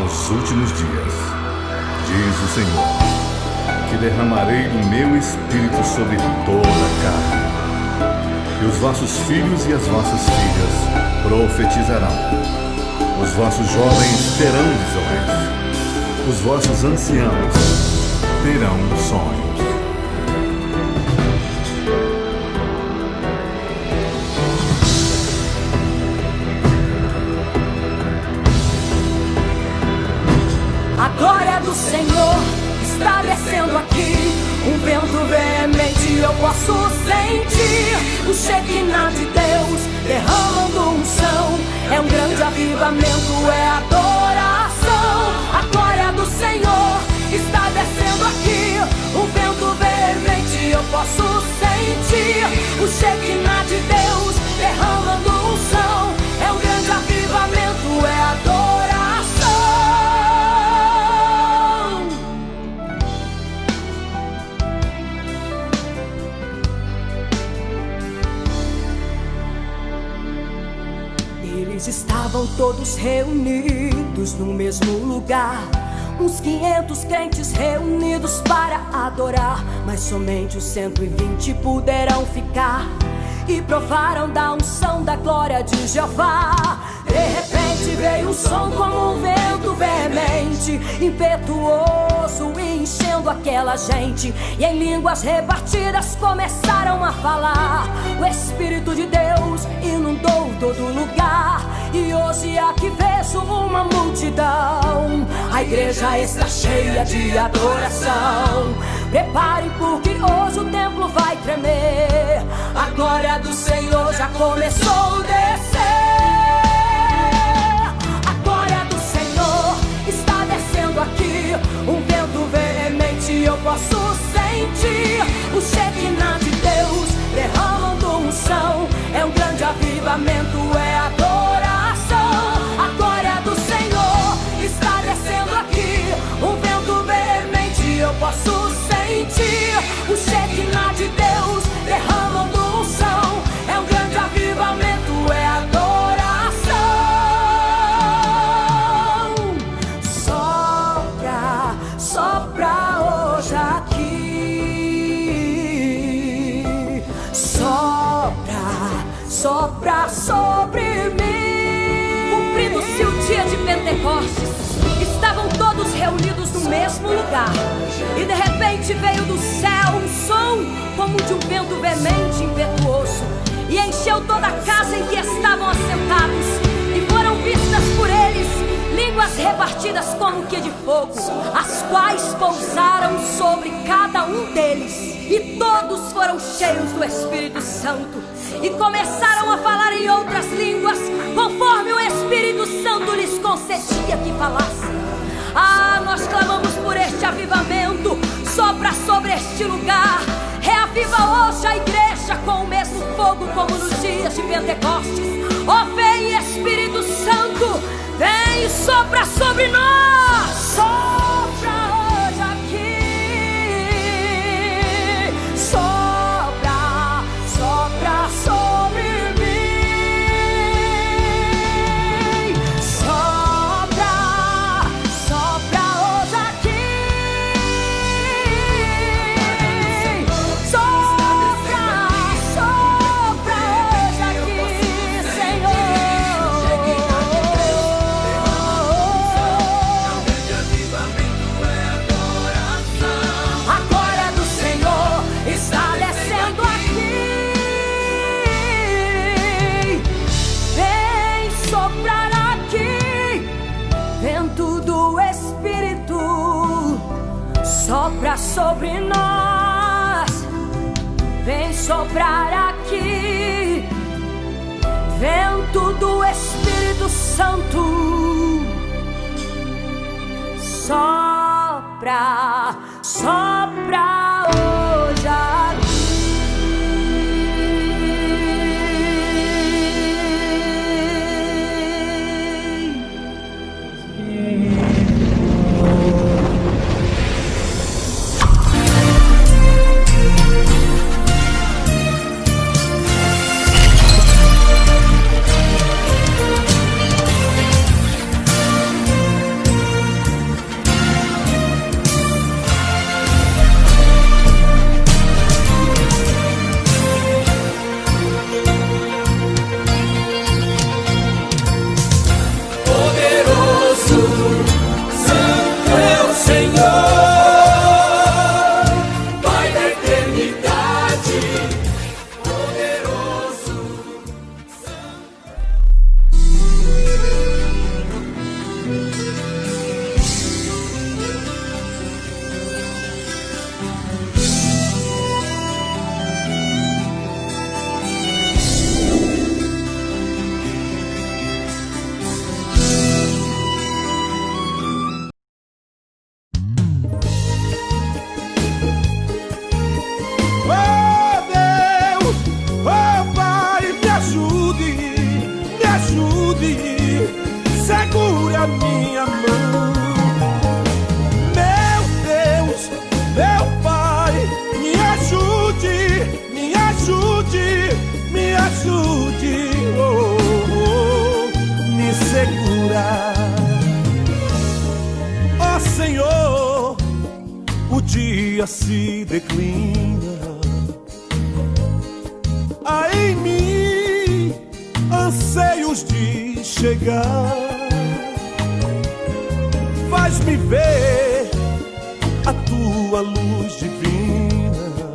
nos últimos dias, diz o Senhor, que derramarei do meu espírito sobre toda a carne. E os vossos filhos e as vossas filhas profetizarão. Os vossos jovens terão visões. Os vossos anciãos terão sonhos. A glória do Senhor está descendo aqui. Um vento veemente eu posso sentir. O Shekinah de Deus derramando unção. É um grande avivamento, é adoração. A glória do Senhor está descendo aqui. Um vento veemente eu posso sentir. O Shekinah de Deus derramando unção. É um grande avivamento, é adoração. Eles estavam todos reunidos no mesmo lugar. Uns 500 crentes reunidos para adorar. Mas somente os 120 puderam ficar e provaram da unção da glória de Jeová. De repente veio um som como um vento veemente, impetuoso, enchendo aquela gente. E em línguas repartidas começaram a falar. O Espírito de Deus inundou todo lugar. E hoje aqui vejo uma multidão. A igreja está cheia de adoração. Prepare porque hoje o templo vai tremer. A glória do Senhor já começou a descer. A glória do Senhor está descendo aqui. Um vento veemente eu posso sentir. O Shekinah de Deus derramando unção. É um grande avivamento, é adoração. A glória do Senhor está descendo aqui. Um vento veemente eu posso sentir. O Shekinah de Deus derramando unção. É um grande avivamento, é adoração. Sopra, sopra hoje aqui. Sopra, sopra sobre mim. Cumprindo-se o dia de Pentecostes, estavam todos reunidos no mesmo lugar. E de repente veio do céu um som como de um vento veemente, impetuoso, e encheu toda a casa em que estavam assentados. E foram vistas por eles línguas repartidas como que de fogo, as quais pousaram sobre cada um deles. E todos foram cheios do Espírito Santo e começaram a falar em outras línguas, conforme o Espírito Santo lhes concedia que falassem. Ah, nós clamamos por este avivamento. Sopra sobre este lugar. Reaviva hoje a igreja com o mesmo fogo como nos dias de Pentecostes. Oh, vem Espírito Santo, vem e sopra sobre nós. Sopra hoje aqui. Sopra, sopra sobre mim. Sopra, sopra hoje aqui. Sopra, sopra hoje aqui, Senhor. A glória do Senhor está descendo aqui. Vem soprar aqui, vento do Espírito, sopra sobre nós. Vem soprar aqui, vento do Espírito Santo, sopra, sopra hoje aqui. a minha mão. Meu Deus, meu Pai, me ajude, me ajude, me ajude, me segurar. Ó Senhor, o dia se declina, há em mim anseios de chegar. Faz-me ver a tua luz divina,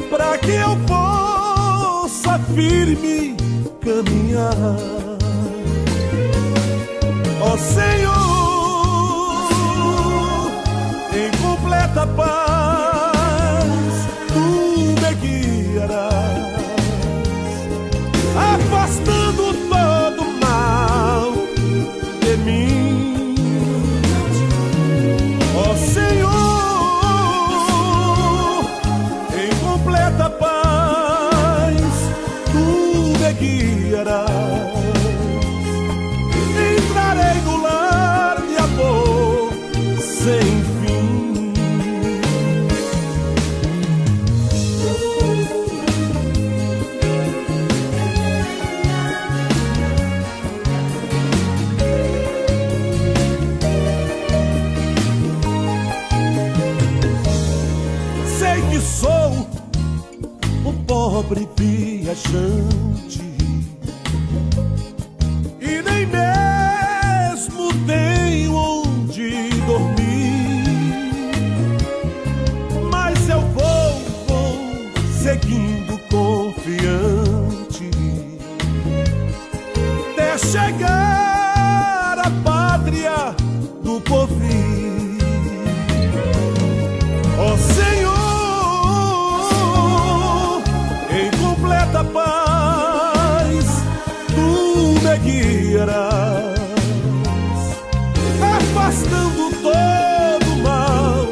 para que eu possa firme caminhar. Ó Senhor, em completa paz tu me guiarás, afastando todo mal de mim. Ó Senhor, em completa paz tu me guiarás, entrarei no lar de amor sem fim. Sei que sou um pobre viajante e nem mesmo tenho onde dormir, mas eu vou seguindo confiante até chegar à pátria do porvir. Ó Senhor, em completa paz tu me guiarás, afastando todo mal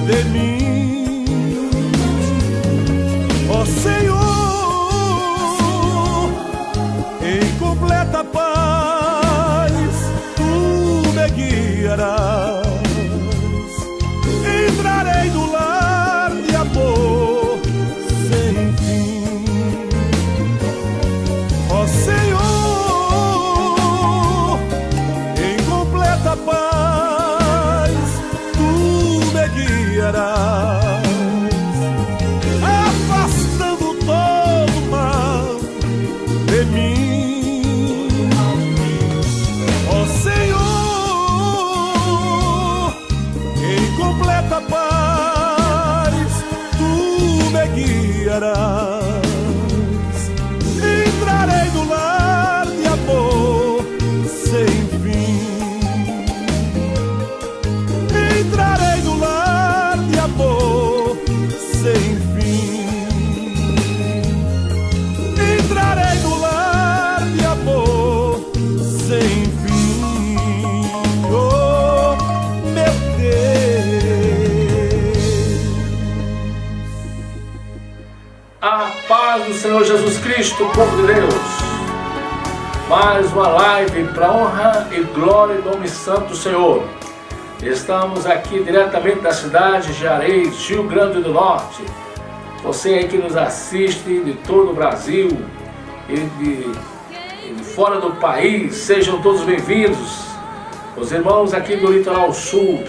de mim. Ó Senhor, em completa paz tu me guiarás, entrarei no lar de amor sem fim. Ó Senhor, em completa paz tu me guiarás, afastando todo mal de mim. Ó Senhor, em completa paz tu me guiarás, entrarei no lar de amor sem fim. Entrarei no lar de amor sem fim. Entrarei no lar de amor sem fim. Oh, meu Deus. A paz do Senhor Jesus Cristo, povo de Deus. Mais uma live para honra e glória do nome santo do Senhor. Estamos aqui diretamente da cidade de Areias, Rio Grande do Norte. Você aí que nos assiste de todo o Brasil e de fora do país, sejam todos bem-vindos. Os irmãos aqui do Litoral Sul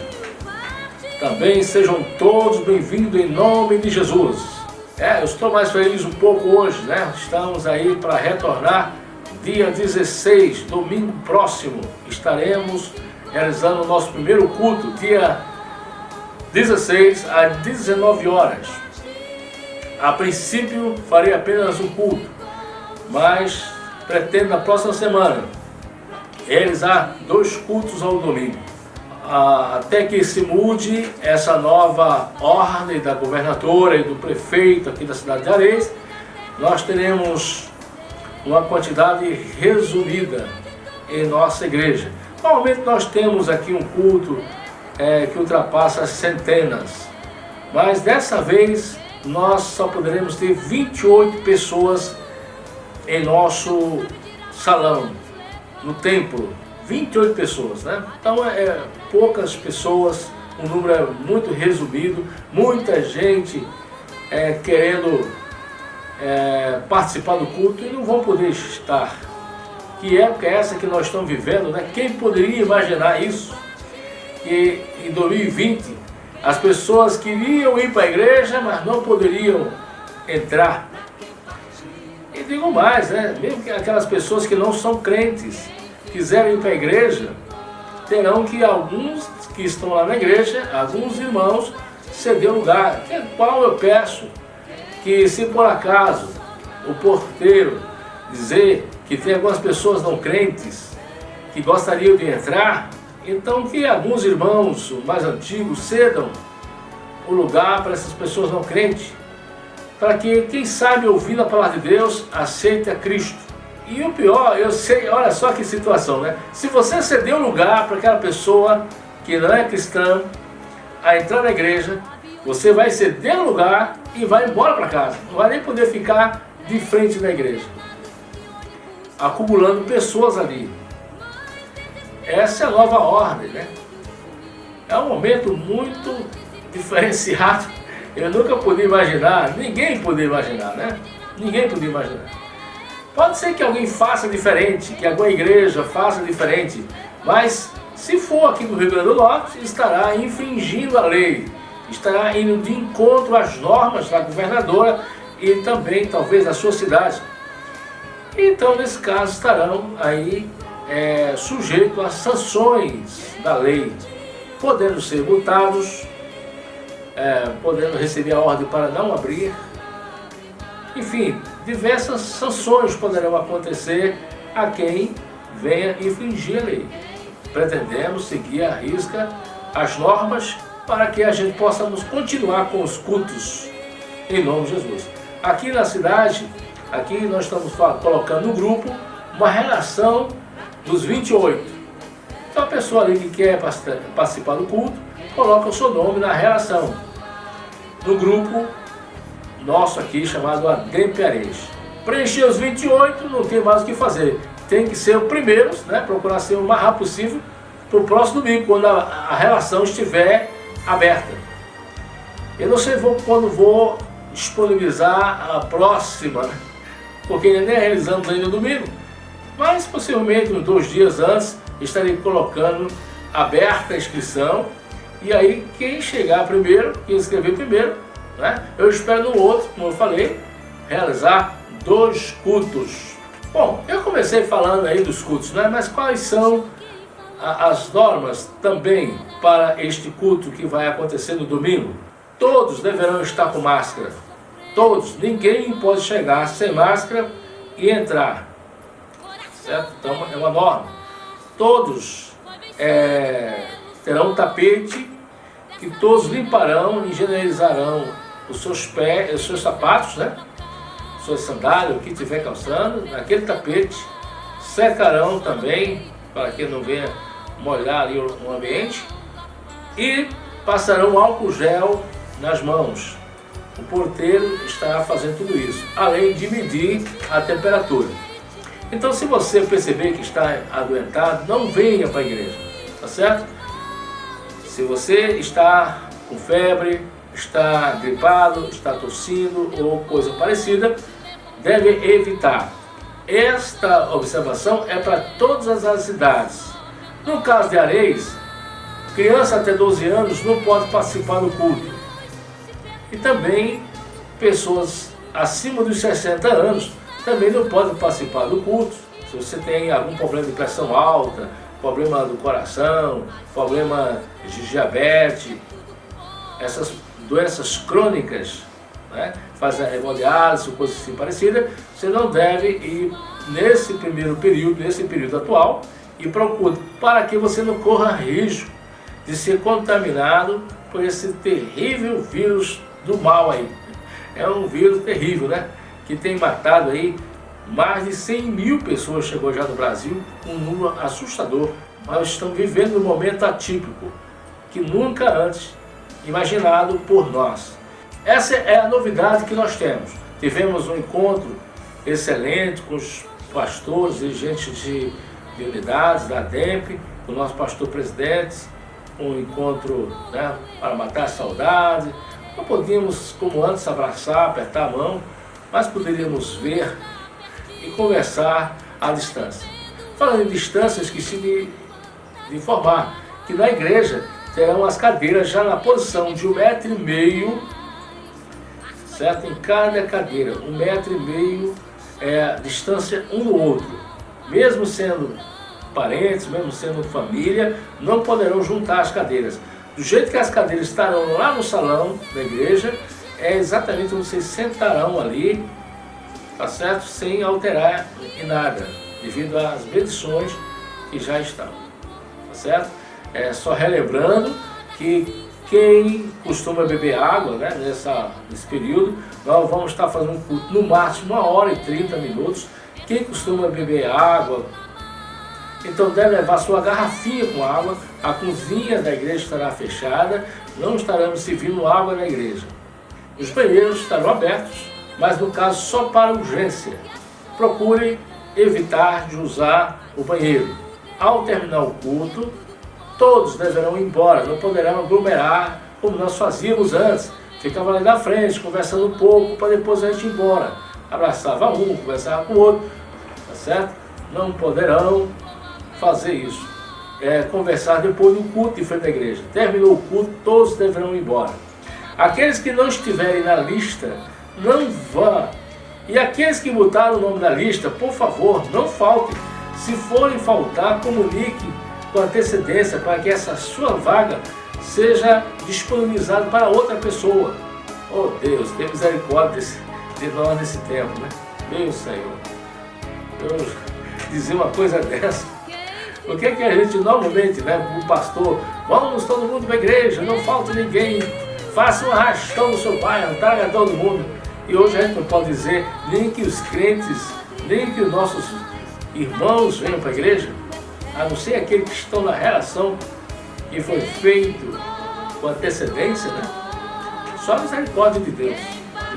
também sejam todos bem-vindos em nome de Jesus. Eu estou mais feliz um pouco hoje, né? Estamos aí para retornar dia 16, domingo próximo. Estaremos realizando o nosso primeiro culto, dia 16 às 19 horas. A princípio farei apenas um culto, mas pretendo na próxima semana realizar 2 cultos ao domingo. Até que se mude essa nova ordem da governadora e do prefeito aqui da cidade de Areias, nós teremos uma quantidade resumida em nossa igreja. Normalmente nós temos aqui um culto que ultrapassa as centenas, mas dessa vez nós só poderemos ter 28 pessoas em nosso salão. no templo, 28 pessoas, né? Então poucas pessoas, um número é muito resumido, muita gente querendo participar do culto e não vão poder estar. Que época é essa que nós estamos vivendo, né? Quem poderia imaginar isso? Que em 2020 as pessoas queriam ir para a igreja, mas não poderiam entrar. E digo mais, né? Mesmo que aquelas pessoas que não são crentes quiserem ir para a igreja, terão que alguns que estão lá na igreja, alguns irmãos, ceder lugar. Que qual eu peço que, se por acaso o porteiro dizer que tem algumas pessoas não crentes que gostariam de entrar, então que alguns irmãos mais antigos cedam o lugar para essas pessoas não crentes, para que, quem sabe, ouvindo a palavra de Deus, aceite a Cristo. E o pior, eu sei, olha só que situação, né? Se você ceder o lugar para aquela pessoa que não é cristã a entrar na igreja, você vai ceder o lugar e vai embora para casa. Não vai nem poder ficar de frente da igreja, acumulando pessoas ali. Essa é a nova ordem, né? É um momento muito diferenciado. Eu nunca podia imaginar, ninguém podia imaginar, né? Ninguém podia imaginar. Pode ser que alguém faça diferente, que alguma igreja faça diferente, mas se for aqui no Rio Grande do Norte, estará infringindo a lei, estará indo de encontro às normas da governadora e também talvez da sua cidade. Então, nesse caso, estarão aí sujeitos às sanções da lei, podendo ser multados, podendo receber a ordem para não abrir. Enfim, diversas sanções poderão acontecer a quem venha infringir a lei. Pretendemos seguir à risca as normas para que a gente possamos continuar com os cultos em nome de Jesus. Aqui na cidade, aqui nós estamos colocando no grupo uma relação dos 28. Então a pessoa ali que quer participar do culto, coloca o seu nome na relação. No grupo nosso aqui, chamado Adempiarês. Preencher os 28, não tem mais o que fazer. Tem que ser o primeiro, né? Procurar ser o mais rápido possível para o próximo domingo, quando a relação estiver aberta. Eu não sei quando vou disponibilizar a próxima, né? Porque ainda nem realizamos ainda no domingo. Mas possivelmente uns 2 dias antes estarei colocando aberta a inscrição. E aí quem chegar primeiro, quem escrever primeiro, né? Eu espero no outro, como eu falei, realizar 2 cultos. Bom, eu comecei falando aí dos cultos, né? Mas quais são as normas também para este culto que vai acontecer no domingo? Todos deverão estar com máscara. Todos. Ninguém pode chegar sem máscara e entrar. Certo? Então é uma norma. Todos terão tapete, que todos limparão e higienizarão os seus pés, os seus sapatos, né? Suas sandálias, o que estiver calçando, naquele tapete. Secarão também, para que não venha molhar ali o ambiente. E passarão álcool gel nas mãos. O porteiro estará fazendo tudo isso, além de medir a temperatura. Então, se você perceber que está adoentado, não venha para a igreja, tá certo? Se você está com febre, está gripado, está tossindo ou coisa parecida, deve evitar. Esta observação é para todas as idades. No caso de Areias, criança até 12 anos não pode participar do culto. E também pessoas acima dos 60 anos também não podem participar do culto. Se você tem algum problema de pressão alta, problema do coração, problema de diabetes, essas doenças crônicas, né, fazer hemodiálise, coisa assim parecida, você não deve ir nesse primeiro período, nesse período atual, e procure, para que você não corra risco de ser contaminado por esse terrível vírus do mal aí. É um vírus terrível, né? Que tem matado aí mais de 100 mil pessoas, chegou já no Brasil, um número assustador. Nós estamos vivendo um momento atípico, que nunca antes imaginado por nós. Essa é a novidade que nós temos. Tivemos um encontro excelente com os pastores, dirigentes de de unidades, da DEMP, com o nosso pastor presidente, um encontro, né, para matar a saudade. Não podíamos, como antes, abraçar, apertar a mão, mas poderíamos ver e conversar à distância. Falando em distância, eu esqueci de informar que na igreja terão as cadeiras já na posição de 1,5 m, certo? Em cada cadeira, 1,5 m distância um do outro. Mesmo sendo parentes, mesmo sendo família, não poderão juntar as cadeiras. Do jeito que as cadeiras estarão lá no salão da igreja, é exatamente onde vocês sentarão ali, tá certo? Sem alterar em nada, devido às bendições que já estão, tá certo? Só relembrando que quem costuma beber água, né, nesse período, nós vamos estar fazendo um culto no máximo 1h30. Quem costuma beber água, então deve levar sua garrafinha com água. A cozinha da igreja estará fechada, não estaremos servindo água na igreja. Os banheiros estarão abertos, mas no caso só para urgência. Procure evitar de usar o banheiro. Ao terminar o culto, todos deverão ir embora, não poderão aglomerar como nós fazíamos antes. Ficava ali na frente, conversando um pouco, para depois a gente ir embora. Abraçava um, conversava com o outro, tá certo? Não poderão fazer isso. Conversar depois do culto em frente da igreja. Terminou o culto, todos deverão ir embora. Aqueles que não estiverem na lista, não vão. E aqueles que botaram o nome na lista, por favor, não faltem. Se forem faltar, comunique com antecedência para que essa sua vaga seja disponibilizada para outra pessoa. Oh Deus, tem misericórdia de nós nesse tempo, né? Meu Senhor, eu dizer uma coisa dessa. O que é que a gente normalmente, né, o pastor, vamos todo mundo para a igreja, não falta ninguém, faça um arrastão no seu bairro, traga todo mundo. E hoje a gente não pode dizer nem que os crentes, nem que os nossos irmãos venham para a igreja, a não ser aqueles que estão na relação que foi feito com antecedência, né? Só a misericórdia de Deus.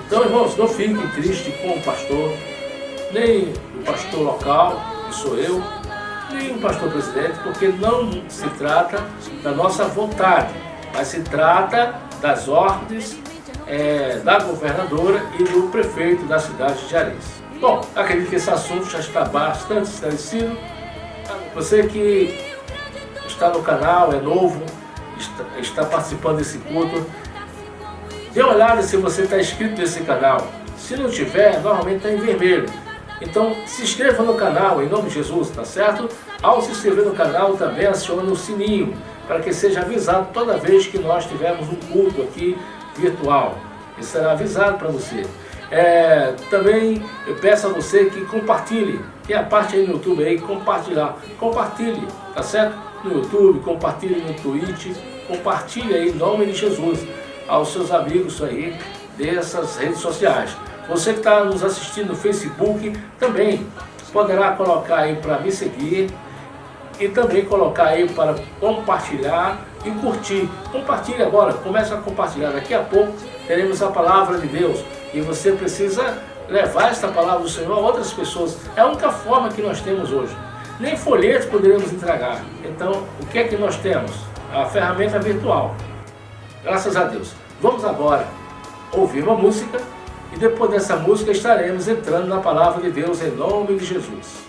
Então, irmãos, não fiquem tristes com o pastor, nem o pastor local, que sou eu, nem o pastor presidente, porque não se trata da nossa vontade, mas se trata das ordens da governadora e do prefeito da cidade de Ares. Bom, acredito que esse assunto já está bastante esclarecido. Você que está no canal, é novo, está participando desse culto, dê uma olhada se você está inscrito nesse canal. Se não tiver, normalmente está em vermelho. Então se inscreva no canal, em nome de Jesus, tá certo? Ao se inscrever no canal, também acione o sininho, para que seja avisado toda vez que nós tivermos um culto aqui virtual. Ele será avisado para você. Também eu peço a você que compartilhe. Tem a parte aí no YouTube aí, compartilhar. Compartilhe, tá certo? No YouTube, compartilhe no Twitch, compartilhe aí em nome de Jesus aos seus amigos aí dessas redes sociais. Você que está nos assistindo no Facebook também poderá colocar aí para me seguir e também colocar aí para compartilhar e curtir. Compartilhe agora, comece a compartilhar. Daqui a pouco teremos a palavra de Deus e você precisa levar esta palavra do Senhor a outras pessoas. É a única forma que nós temos hoje. Nem folhetos poderemos entregar. Então, o que é que nós temos? A ferramenta virtual. Graças a Deus. Vamos agora ouvir uma música e depois dessa música estaremos entrando na palavra de Deus em nome de Jesus.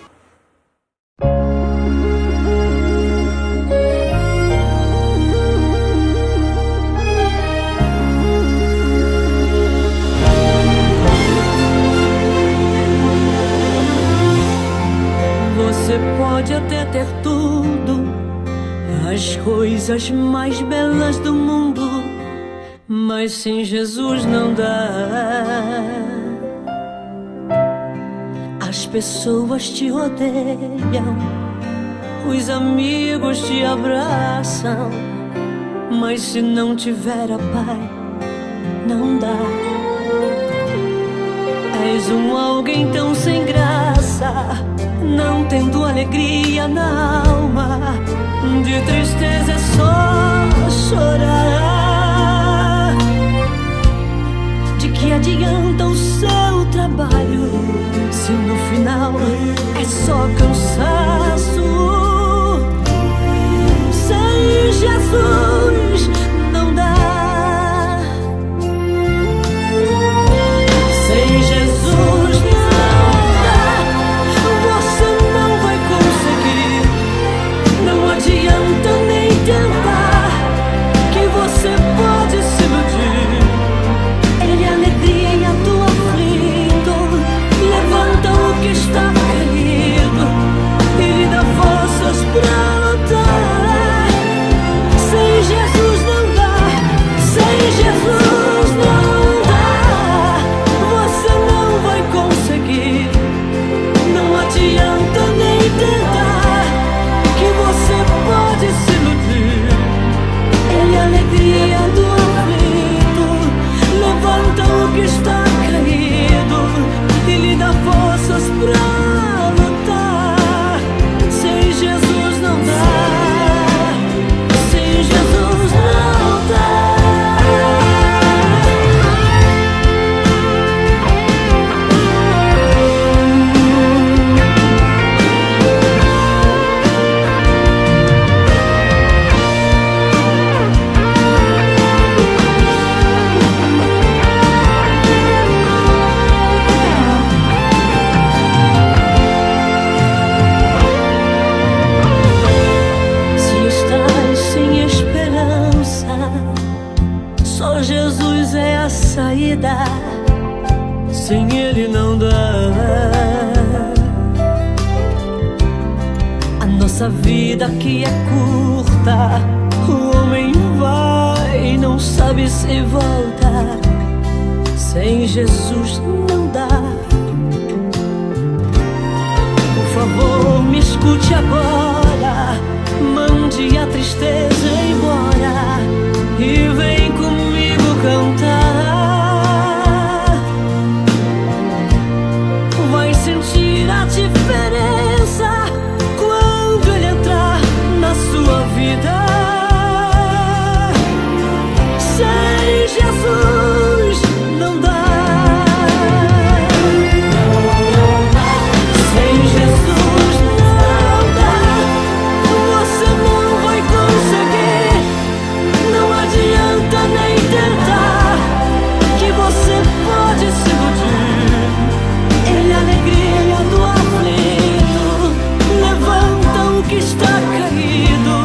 Você pode até ter tudo, as coisas mais belas do mundo, mas sem Jesus não dá. As pessoas te odeiam, os amigos te abraçam, mas se não tiver a Pai, não dá. És alguém tão sem graça, não tendo alegria na alma, de tristeza é só chorar. De que adianta o seu trabalho trabalho se no final é só cansaço? Sem Jesus não dá. Sem Jesus não dá. Você não vai conseguir. Não adianta nem tentar, que você pode se iludir. Ele é a alegria do aflito, levanta o que está caído e lhe dá forças pra lutar. Sem Jesus não dá. Sem Jesus não dá. Você não vai conseguir. Não adianta nem tentar, que você pode se iludir. Ele é a alegria do aflito, levanta o que está caído e lhe dá forças pra lutar. Sem Jesus não dá. Sem Jesus não dá. Se estás sem esperança, só Jesus é a saída. Sem Ele não dá. A nossa vida aqui é curta. O homem vai e não sabe se volta. Sem Jesus não dá. Por favor, me escute agora. Mande a tristeza embora e vem comigo cantar. Vai sentir a diferença quando Ele entrar na sua vida. Sem Jesus não dá. Sem Jesus não dá. Você não vai conseguir. Não adianta nem tentar, que você pode se iludir. Ele é a alegria do aflito, levanta o que está caído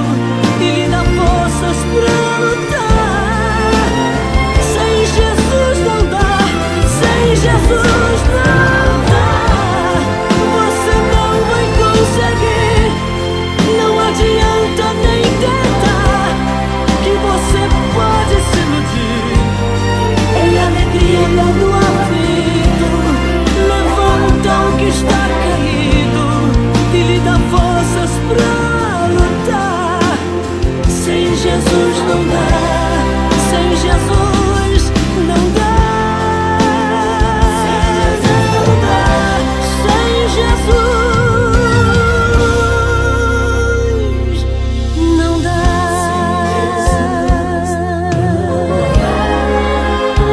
e lhe dá forças pra lutar. Sem Jesus não dá. Sem Jesus não dá. Você não vai conseguir. Não adianta nem tentar, que você pode se iludir. Ele é a alegria do aflito, levanta o que está caído e lhe dá forças pra lutar. Sem Jesus não dá. Sem Jesus não dá. Não dá. Sem Jesus não dá.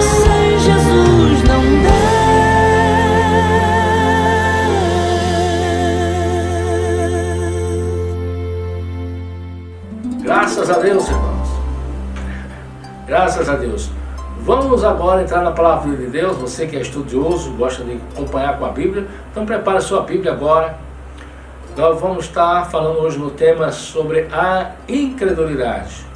Sem Jesus não dá. Graças a Deus, irmãos. Graças a Deus. Vamos agora entrar na palavra de Deus. Você que é estudioso, gosta de acompanhar com a Bíblia, então prepare a sua Bíblia agora. Nós vamos estar falando hoje no tema sobre a incredulidade.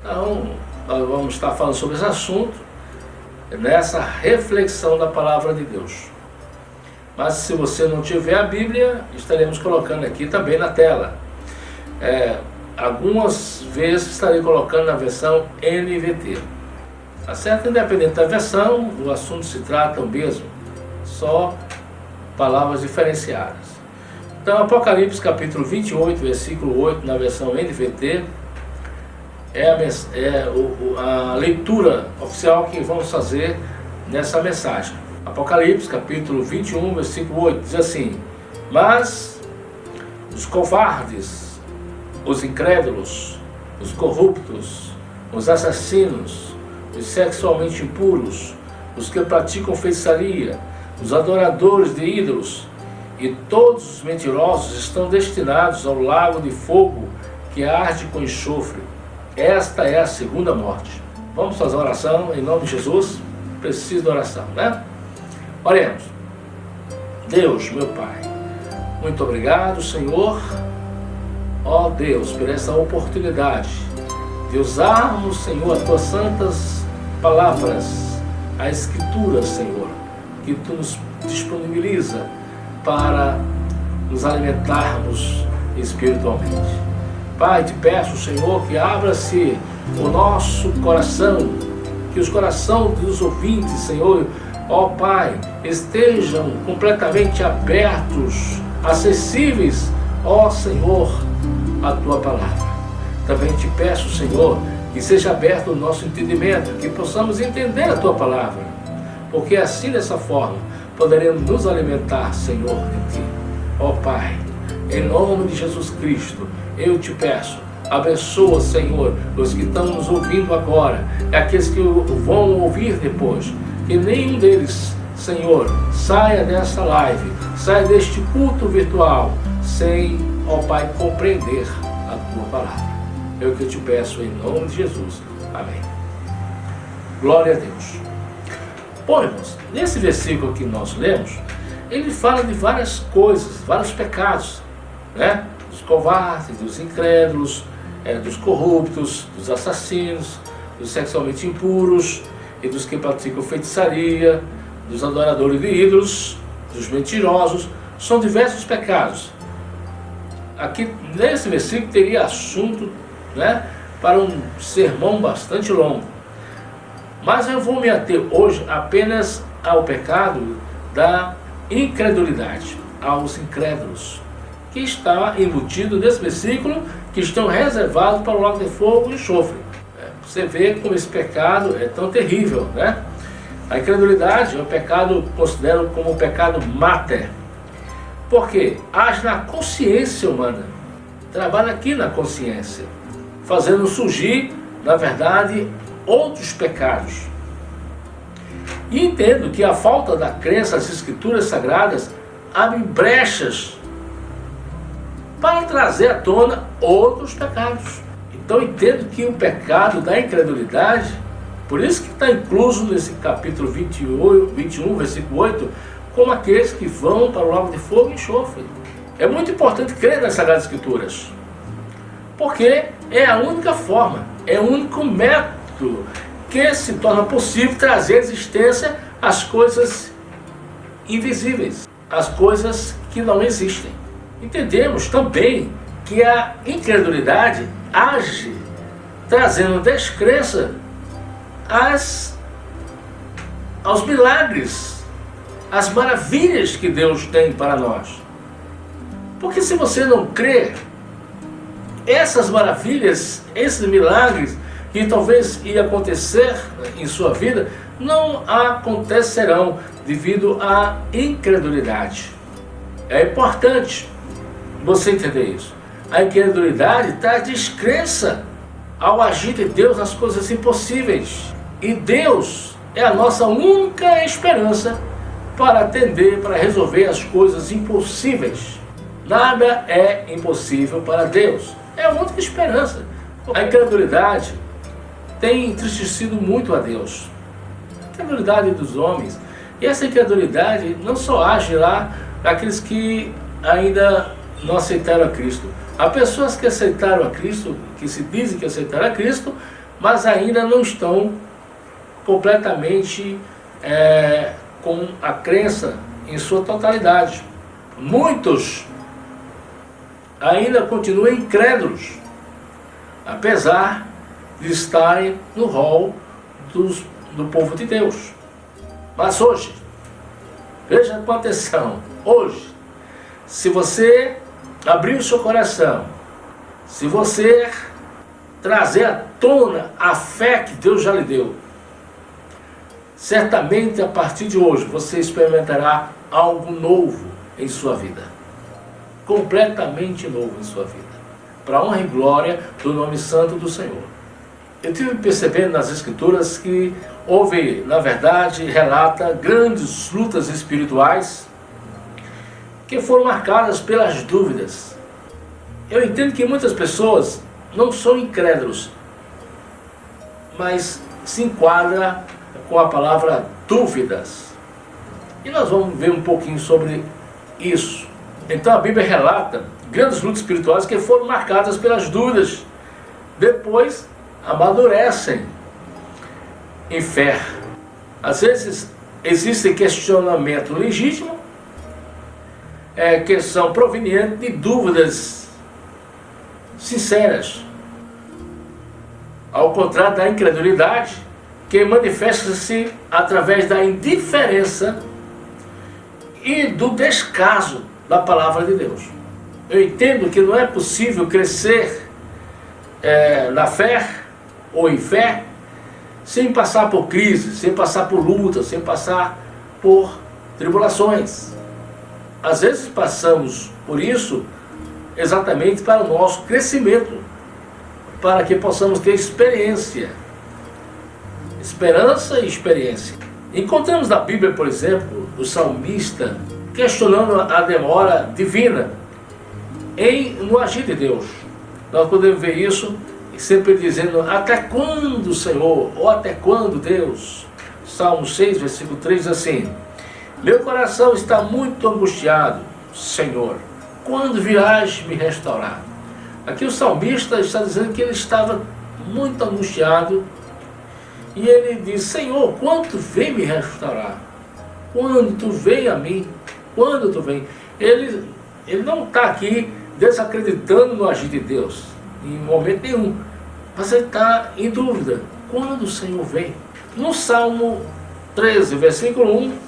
Então, nós vamos estar falando sobre esse assunto nessa reflexão da palavra de Deus. Mas se você não tiver a Bíblia, estaremos colocando aqui também na tela. Algumas vezes estarei colocando na versão NVT. Tá certo? Independente da versão, o assunto se trata o mesmo, só palavras diferenciadas. Então, Apocalipse capítulo 28, versículo 8, na versão NVT, é a leitura oficial que vamos fazer nessa mensagem. Apocalipse capítulo 21, versículo 8, diz assim: mas os covardes, os incrédulos, os corruptos, os assassinos, os sexualmente impuros, os que praticam feitiçaria, os adoradores de ídolos e todos os mentirosos estão destinados ao lago de fogo que arde com enxofre. Esta é a segunda morte. Vamos fazer a oração em nome de Jesus? Preciso de oração, né? Oremos. Deus, meu Pai, muito obrigado, Senhor, ó Deus, por essa oportunidade de usarmos, Senhor, as tuas santas palavras, a Escritura, Senhor, que tu nos disponibiliza para nos alimentarmos espiritualmente. Pai, te peço, Senhor, que abra-se o nosso coração, que os corações dos ouvintes, Senhor, ó Pai, estejam completamente abertos, acessíveis, ó Senhor, à tua palavra. Também te peço, Senhor, que seja aberto o nosso entendimento, que possamos entender a tua palavra, porque assim, dessa forma, poderemos nos alimentar, Senhor, de ti. Ó Pai, em nome de Jesus Cristo, eu te peço, abençoa, Senhor, os que estão nos ouvindo agora, e aqueles que vão ouvir depois, que nenhum deles, Senhor, saia dessa live, saia deste culto virtual, sem, ó Pai, compreender a tua palavra. É o que eu te peço em nome de Jesus. Amém. Glória a Deus. Bom, irmãos, nesse versículo que nós lemos, ele fala de várias coisas, vários pecados, né? Dos covardes, dos incrédulos, dos corruptos, dos assassinos, dos sexualmente impuros e dos que praticam feitiçaria, dos adoradores de ídolos, dos mentirosos. São diversos pecados. Aqui nesse versículo teria assunto, né, para um sermão bastante longo. Mas eu vou me ater hoje apenas ao pecado da incredulidade, aos incrédulos, que está embutido nesse versículo, que estão reservados para o lago de fogo e enxofre. Você vê como esse pecado é tão terrível, né? A incredulidade é um pecado, considero como um pecado mater, porque age na consciência humana, trabalha aqui na consciência, fazendo surgir, na verdade, outros pecados. E entendo que a falta da crença nas Escrituras Sagradas abre brechas para trazer à tona outros pecados. Então entendo que o pecado da incredulidade, por isso que está incluso nesse capítulo 21, versículo 8, como aqueles que vão para o lago de fogo e enxofre. É muito importante crer nas Sagradas Escrituras, porque é a única forma, é o único método que se torna possível trazer à existência as coisas invisíveis, as coisas que não existem. Entendemos também que a incredulidade age trazendo descrença aos milagres, às maravilhas que Deus tem para nós. Porque se você não crê, essas maravilhas, esses milagres que talvez ia acontecer em sua vida, não acontecerão devido à incredulidade. É importante você entender isso. A incredulidade traz descrença ao agir de Deus nas coisas impossíveis. E Deus é a nossa única esperança para atender, para resolver as coisas impossíveis. Nada é impossível para Deus. É a única esperança. A incredulidade tem entristecido muito a Deus. A incredulidade dos homens. E essa incredulidade não só age lá naqueles que ainda não aceitaram a Cristo. Há pessoas que aceitaram a Cristo, que se dizem que aceitaram a Cristo, mas ainda não estão completamente com a crença em sua totalidade. Muitos ainda continuam incrédulos, apesar de estarem no rol do povo de Deus. Mas hoje, veja com atenção, hoje, se você abrir o seu coração, se você trazer à tona a fé que Deus já lhe deu, certamente a partir de hoje você experimentará algo novo em sua vida, completamente novo em sua vida, para a honra e glória do nome santo do Senhor. Eu tive percebendo nas Escrituras que houve, na verdade, relata grandes lutas espirituais que foram marcadas pelas dúvidas. Eu entendo que muitas pessoas não são incrédulos, mas se enquadra com a palavra dúvidas. E nós vamos ver um pouquinho sobre isso. Então a Bíblia relata grandes lutas espirituais que foram marcadas pelas dúvidas. Depois amadurecem em fé. Às vezes existe questionamento legítimo, que são provenientes de dúvidas sinceras. Ao contrário da incredulidade, que manifesta-se através da indiferença e do descaso da palavra de Deus. Eu entendo que não é possível crescer na fé ou em fé sem passar por crises, sem passar por lutas, sem passar por tribulações. Às vezes passamos por isso exatamente para o nosso crescimento, para que possamos ter experiência, esperança e experiência. Encontramos na Bíblia, por exemplo, o salmista questionando a demora divina no agir de Deus. Nós podemos ver isso sempre dizendo: até quando, Senhor? Ou até quando, Deus? Salmo 6, versículo 3 diz assim: meu coração está muito angustiado, Senhor, quando virás me restaurar? Aqui o salmista está dizendo que ele estava muito angustiado, e ele diz: Senhor, quando tu vem me restaurar? Quando tu vem a mim? Quando tu vem? Ele não está aqui desacreditando no agir de Deus, em momento nenhum, mas ele está em dúvida: quando o Senhor vem? No Salmo 13, versículo 1,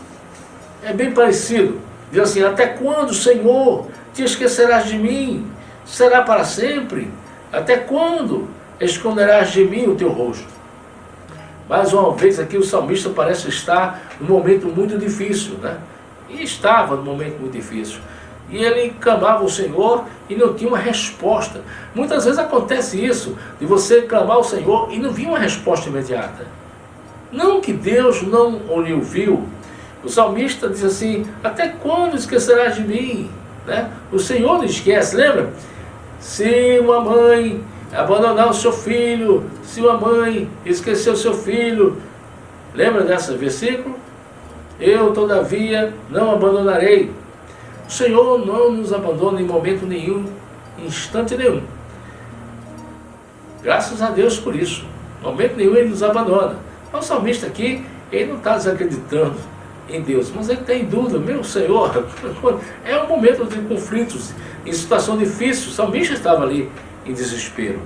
é bem parecido. Diz assim: até quando, Senhor, te esquecerás de mim? Será para sempre? Até quando esconderás de mim o teu rosto? Mais uma vez aqui o salmista parece estar num momento muito difícil, né? E estava num momento muito difícil. E ele clamava ao Senhor e não tinha uma resposta. Muitas vezes acontece isso, de você clamar ao Senhor e não vir uma resposta imediata. Não que Deus não lhe ouviu. O salmista diz assim: até quando esquecerás de mim? Né? O Senhor não esquece, lembra? Se uma mãe abandonar o seu filho, se uma mãe esquecer o seu filho, lembra desse versículo? Eu, todavia, não abandonarei. O Senhor não nos abandona em momento nenhum, em instante nenhum. Graças a Deus por isso. Em momento nenhum Ele nos abandona. O salmista aqui, ele não está desacreditando em Deus, mas ele tem dúvida: meu Senhor, é um momento de conflitos, em situação difícil. O salmista estava ali em desespero.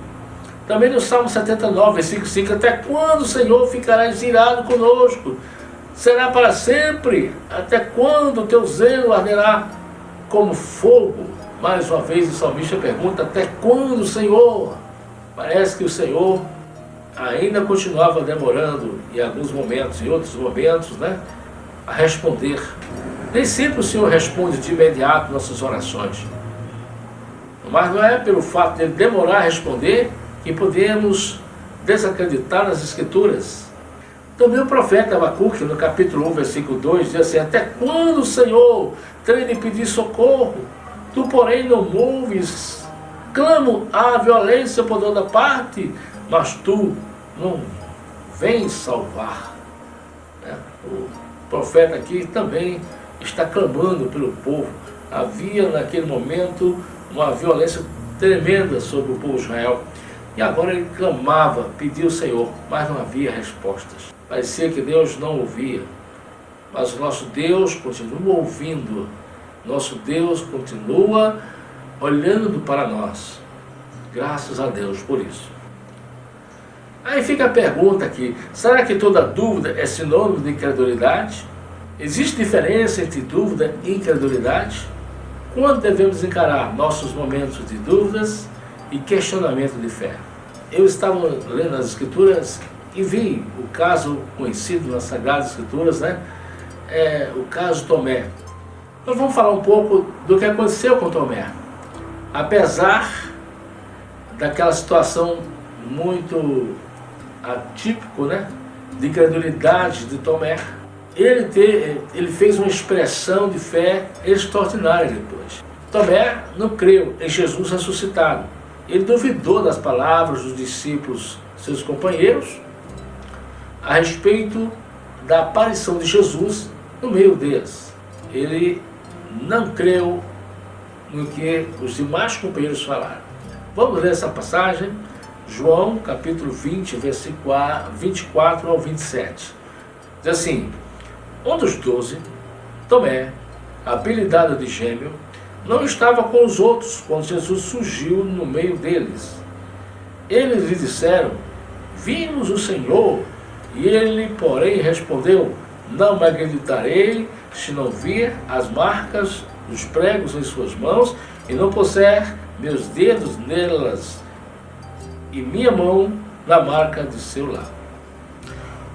Também no Salmo 79, versículo 5: até quando, Senhor, ficarás irado conosco? Será para sempre? Até quando o teu zelo arderá como fogo? Mais uma vez o salmista pergunta: até quando, Senhor? Parece que o Senhor ainda continuava demorando em alguns momentos, em outros momentos, né, a responder. Nem sempre o Senhor responde de imediato nossas orações, mas não é pelo fato de ele demorar a responder que podemos desacreditar nas Escrituras. Também o profeta Abacuque, no capítulo 1, versículo 2, diz assim: até quando, Senhor, terei de pedir socorro? Tu, porém, não me ouves. Clamo à violência por toda parte, mas tu não vens salvar. O profeta aqui também está clamando pelo povo. Havia naquele momento uma violência tremenda sobre o povo de Israel. E agora ele clamava, pedia ao Senhor, mas não havia respostas. Parecia que Deus não ouvia. Mas o nosso Deus continua ouvindo. Nosso Deus continua olhando para nós. Graças a Deus por isso. Aí fica a pergunta aqui: será que toda dúvida é sinônimo de incredulidade? Existe diferença entre dúvida e incredulidade? Quando devemos encarar nossos momentos de dúvidas e questionamento de fé? Eu estava lendo as Escrituras e vi o caso conhecido nas Sagradas Escrituras, né? O caso Tomé. Nós vamos falar um pouco do que aconteceu com Tomé. Apesar daquela situação muito atípica, né, de incredulidade de Tomé. Ele fez uma expressão de fé extraordinária depois. Tomé não creu em Jesus ressuscitado. Ele duvidou das palavras dos discípulos, seus companheiros, a respeito da aparição de Jesus no meio deles. Ele não creu no que os demais companheiros falaram. Vamos ler essa passagem, João capítulo 20, versículo 24 ao 27. Diz assim: um dos 12, Tomé, apelidado de Gêmeo, não estava com os outros quando Jesus surgiu no meio deles. Eles lhe disseram: vimos o Senhor. E ele, porém, respondeu: não me acreditarei se não vir as marcas dos pregos em suas mãos e não puser meus dedos nelas e minha mão na marca de seu lado.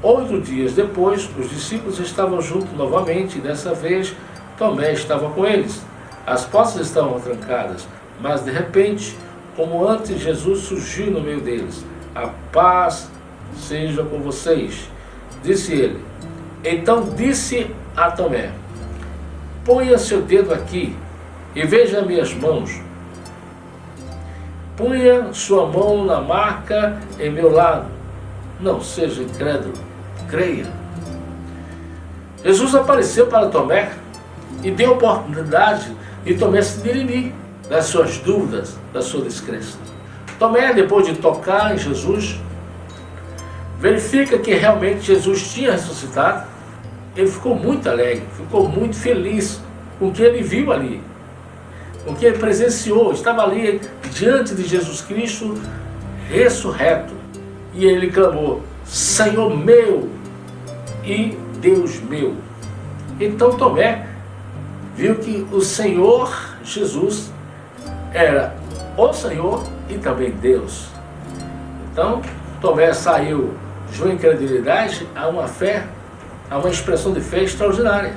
8 dias depois, os discípulos estavam juntos novamente e dessa vez Tomé estava com eles. As portas estavam trancadas, mas de repente, como antes, Jesus surgiu no meio deles. A paz seja com vocês, disse ele. Então disse a Tomé: ponha seu dedo aqui e veja minhas mãos. Ponha sua mão na marca em meu lado. Não seja incrédulo, creia. Jesus apareceu para Tomé e deu a oportunidade de Tomé se dirimir das suas dúvidas, da sua descrença. Tomé, depois de tocar em Jesus, verifica que realmente Jesus tinha ressuscitado. Ele ficou muito alegre, ficou muito feliz com o que ele viu ali, com o que ele presenciou. Estava ali diante de Jesus Cristo ressurreto. E ele clamou: Senhor meu e Deus meu. Então Tomé viu que o Senhor Jesus era o Senhor e também Deus. Então Tomé saiu de uma incredulidade a uma fé, a uma expressão de fé extraordinária.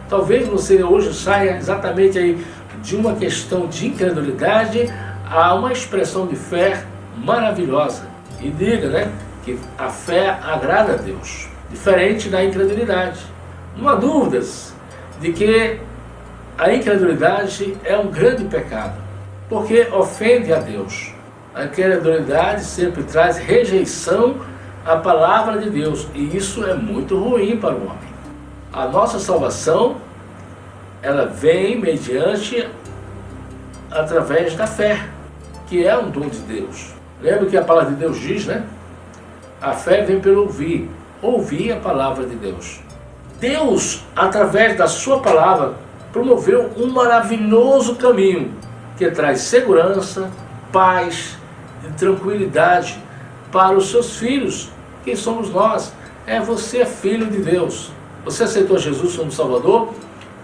Talvez você hoje saia exatamente aí de uma questão de incredulidade a uma expressão de fé maravilhosa. E diga, que a fé agrada a Deus, diferente da incredulidade. Não há dúvidas de que a incredulidade é um grande pecado, porque ofende a Deus. A incredulidade sempre traz rejeição à palavra de Deus, e isso é muito ruim para o homem. A nossa salvação, ela vem mediante, através da fé, que é um dom de Deus. Lembra que a palavra de Deus diz, A fé vem pelo ouvir a palavra de Deus. Deus, através da sua palavra, promoveu um maravilhoso caminho que traz segurança, paz e tranquilidade para os seus filhos. Quem somos nós? Você é filho de Deus. Você aceitou Jesus como Salvador?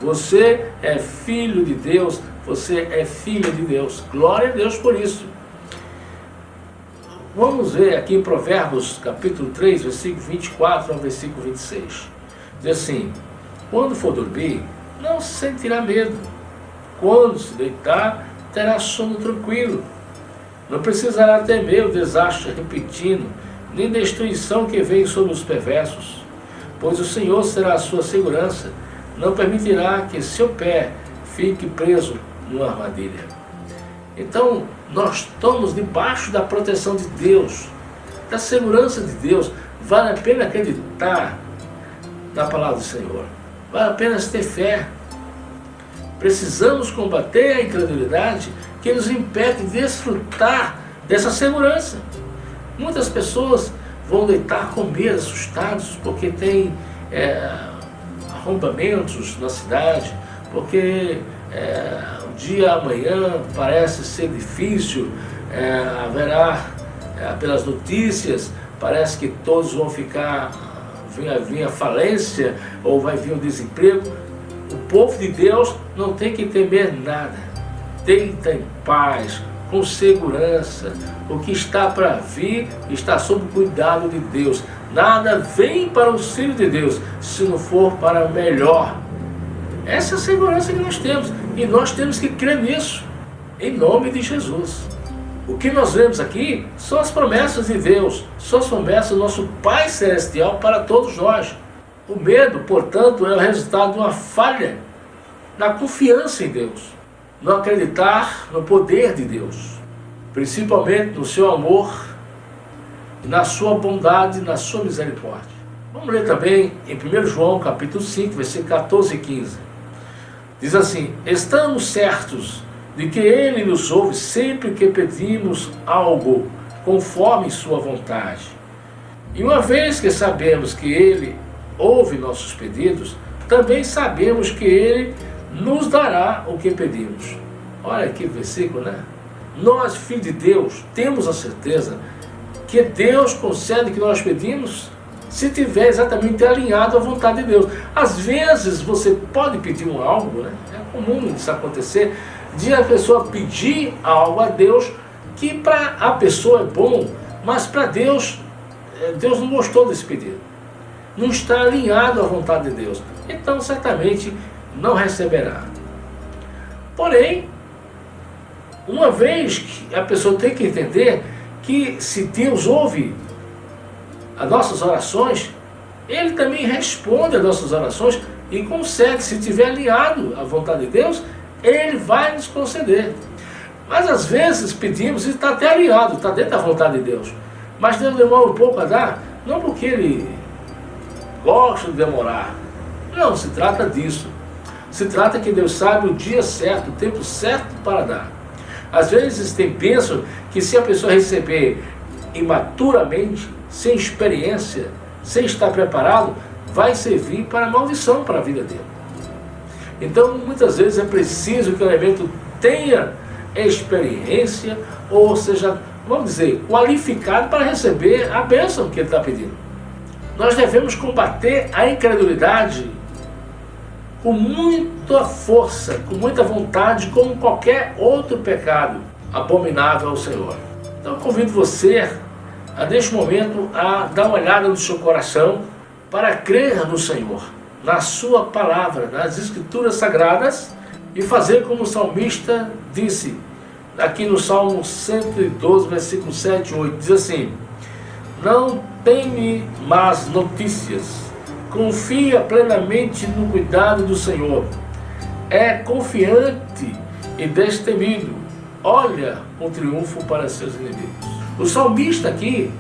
Você é filho de Deus. Você é filha de Deus. Glória a Deus por isso. Vamos ver aqui em Provérbios capítulo 3, versículo 24 ao versículo 26. Diz assim: quando for dormir, não sentirá medo. Quando se deitar, terá sono tranquilo. Não precisará temer o desastre repentino, nem destruição que vem sobre os perversos. Pois o Senhor será a sua segurança, não permitirá que seu pé fique preso numa armadilha. Então, nós estamos debaixo da proteção de Deus, da segurança de Deus. Vale a pena acreditar na palavra do Senhor. Vale a pena ter fé. Precisamos combater a incredulidade que nos impede de desfrutar dessa segurança. Muitas pessoas vão deitar com medo, assustados, porque tem arrombamentos na cidade, porque o dia amanhã parece ser difícil, haverá, pelas notícias, parece que todos vão ficar, vir a falência, ou vai vir o desemprego. O povo de Deus não tem que temer nada. Deita em paz, com segurança. O que está para vir está sob o cuidado de Deus. Nada vem para os filhos de Deus se não for para o melhor. Essa é a segurança que nós temos. E nós temos que crer nisso. Em nome de Jesus. O que nós vemos aqui são as promessas de Deus, são as promessas do nosso Pai Celestial para todos nós. O medo, portanto, é o resultado de uma falha na confiança em Deus, no acreditar no poder de Deus, principalmente no seu amor, na sua bondade, na sua misericórdia. Vamos ler também em 1 João capítulo 5, versículo 14 e 15. Diz assim: estamos certos de que Ele nos ouve sempre que pedimos algo conforme sua vontade. E uma vez que sabemos que Ele ouve nossos pedidos, também sabemos que Ele nos dará o que pedimos. Olha que versículo, né? Nós, filhos de Deus, temos a certeza que Deus concede o que nós pedimos se tiver exatamente alinhado à vontade de Deus. Às vezes você pode pedir algo, né? É comum isso acontecer, de a pessoa pedir algo a Deus que para a pessoa é bom, mas para Deus, Deus não gostou desse pedido. Não está alinhado à vontade de Deus. Então certamente não receberá. Porém, uma vez que a pessoa tem que entender que se Deus ouve as nossas orações, Ele também responde às nossas orações e concede. Se estiver alinhado à vontade de Deus, Ele vai nos conceder. Mas às vezes pedimos e está até alinhado, está dentro da vontade de Deus, mas Deus demora um pouco a dar, não porque Ele gosta de demorar, não se trata disso. Se trata que Deus sabe o dia certo, o tempo certo para dar. Às vezes pensam que se a pessoa receber imaturamente, sem experiência, sem estar preparado, vai servir para maldição para a vida dele. Então, muitas vezes é preciso que o elemento tenha experiência, ou seja, vamos dizer, qualificado para receber a bênção que ele está pedindo. Nós devemos combater a incredulidade com muita força, com muita vontade, como qualquer outro pecado abominável ao Senhor. Então eu convido você, neste momento, a dar uma olhada no seu coração para crer no Senhor, na sua palavra, nas Escrituras Sagradas, e fazer como o salmista disse, aqui no Salmo 112, versículo 7 e 8, diz assim: não teme más notícias, confia plenamente no cuidado do Senhor, é confiante e destemido, olha com triunfo para seus inimigos. O salmista aqui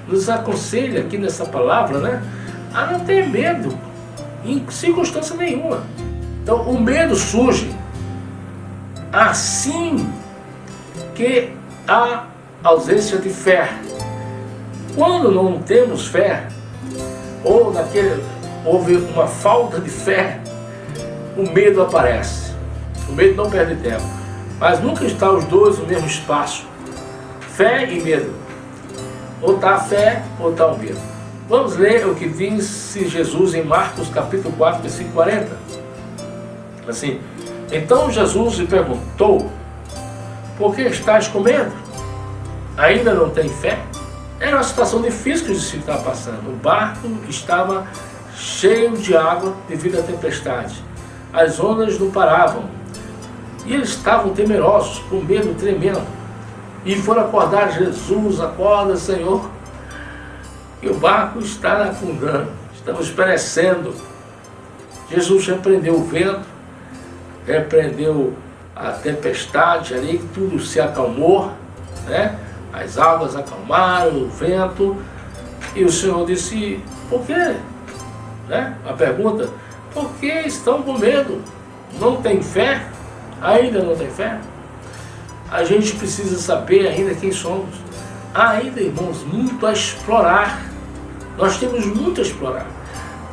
nos aconselha, aqui nessa palavra, né, a não ter medo em circunstância nenhuma. Então o medo surge assim que há ausência de fé. Quando não temos fé, ou houve uma falta de fé, o medo aparece. O medo não perde tempo, mas nunca está os dois no mesmo espaço, fé e medo. Ou está a fé ou está o medo. Vamos ler o que disse Jesus em Marcos capítulo 4, versículo 40. Assim: então Jesus lhe perguntou: por que estás com medo? Ainda não tem fé? Era uma situação difícil de se estar passando. O barco estava cheio de água devido à tempestade. As ondas não paravam. E eles estavam temerosos, com medo tremendo. E foram acordar Jesus: acorda, Senhor, que o barco está afundando, estamos perecendo. Jesus repreendeu o vento, repreendeu a tempestade ali, que tudo se acalmou, né? As águas acalmaram, o vento, e o Senhor disse: por quê? Né? A pergunta: por que estão com medo? Não tem fé? Ainda não tem fé? A gente precisa saber ainda quem somos. Há ainda, irmãos, muito a explorar. Nós temos muito a explorar.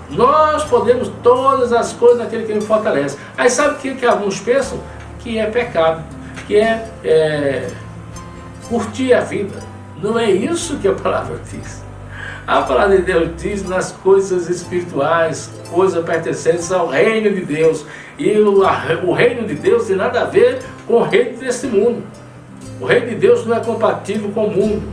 Nós podemos todas as coisas daquele que nos fortalece. Aí sabe o que alguns pensam? Que é pecado, que é curtir a vida. Não é isso que a palavra diz. A palavra de Deus diz nas coisas espirituais, coisas pertencentes ao reino de Deus. E o reino de Deus tem nada a ver com o reino deste mundo. O reino de Deus não é compatível com o mundo.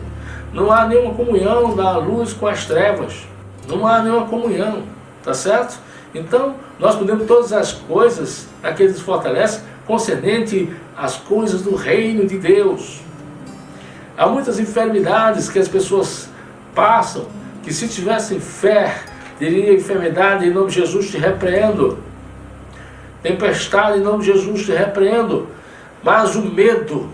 Não há nenhuma comunhão da luz com as trevas. Não há nenhuma comunhão, tá certo? Então, nós podemos todas as coisas, aqueles que nos fortalecem, concedente às coisas do reino de Deus. Há muitas enfermidades que as pessoas passam, que se tivessem fé, teria enfermidade, em nome de Jesus te repreendo. Tempestade, em nome de Jesus te repreendo. Mas o medo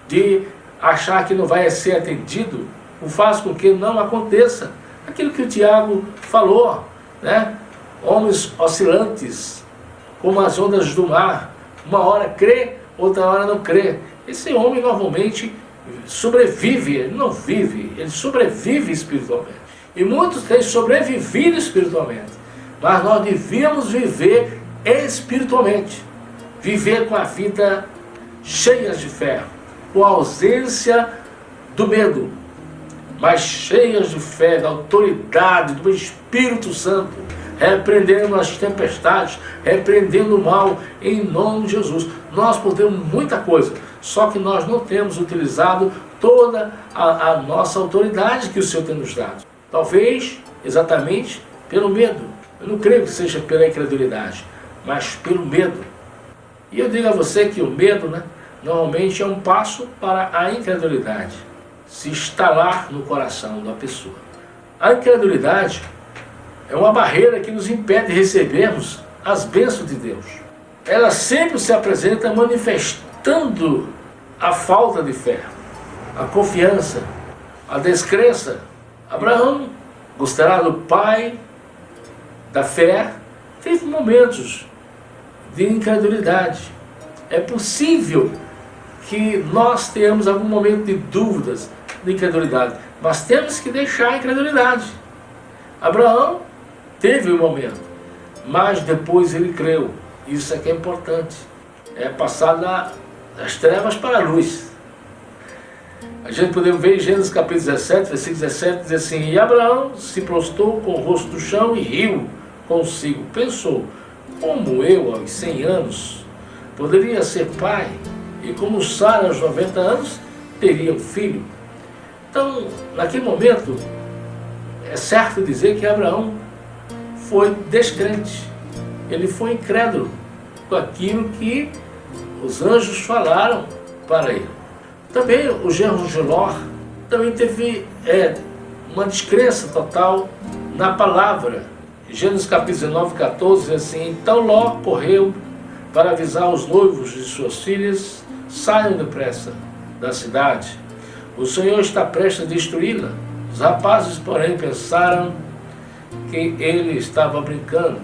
de achar que não vai ser atendido, o faz com que não aconteça. Aquilo que o Tiago falou, né? Homens oscilantes, como as ondas do mar, uma hora crê, outra hora não crê. Esse homem normalmente sobrevive, ele não vive, ele sobrevive espiritualmente. E muitos têm sobrevivido espiritualmente, mas nós devíamos viver espiritualmente, viver com a vida cheia de fé, com a ausência do medo, mas cheias de fé, da autoridade do Espírito Santo, repreendendo as tempestades, repreendendo o mal, em nome de Jesus. Nós podemos muita coisa, só que nós não temos utilizado toda a nossa autoridade que o Senhor tem nos dado. Talvez, exatamente, pelo medo. Eu não creio que seja pela incredulidade, mas pelo medo. E eu digo a você que o medo, né, normalmente é um passo para a incredulidade se instalar no coração da pessoa. A incredulidade é uma barreira que nos impede de recebermos as bênçãos de Deus. Ela sempre se apresenta manifestando a falta de fé, a confiança, a descrença. Abraão, considerado pai da fé, teve momentos de incredulidade. É possível que nós tenhamos algum momento de dúvidas, de incredulidade, mas temos que deixar a incredulidade. Abraão teve um momento, mas depois ele creu. Isso é que é importante. É passar das trevas para a luz. A gente podemos ver em Gênesis capítulo 17, versículo 17, diz assim: e Abraão se prostrou com o rosto no chão e riu consigo. Pensou, como eu aos 100 anos poderia ser pai, e como Sara aos 90 anos teria um filho. Então, naquele momento, é certo dizer que Abraão foi descrente. Ele foi incrédulo com aquilo que os anjos falaram para ele. Também o genro de Ló também teve uma descrença total na palavra. Gênesis capítulo 19, 14, diz assim: então Ló correu para avisar os noivos de suas filhas: saiam depressa da cidade, o Senhor está prestes a destruí-la. Os rapazes, porém, pensaram que ele estava brincando.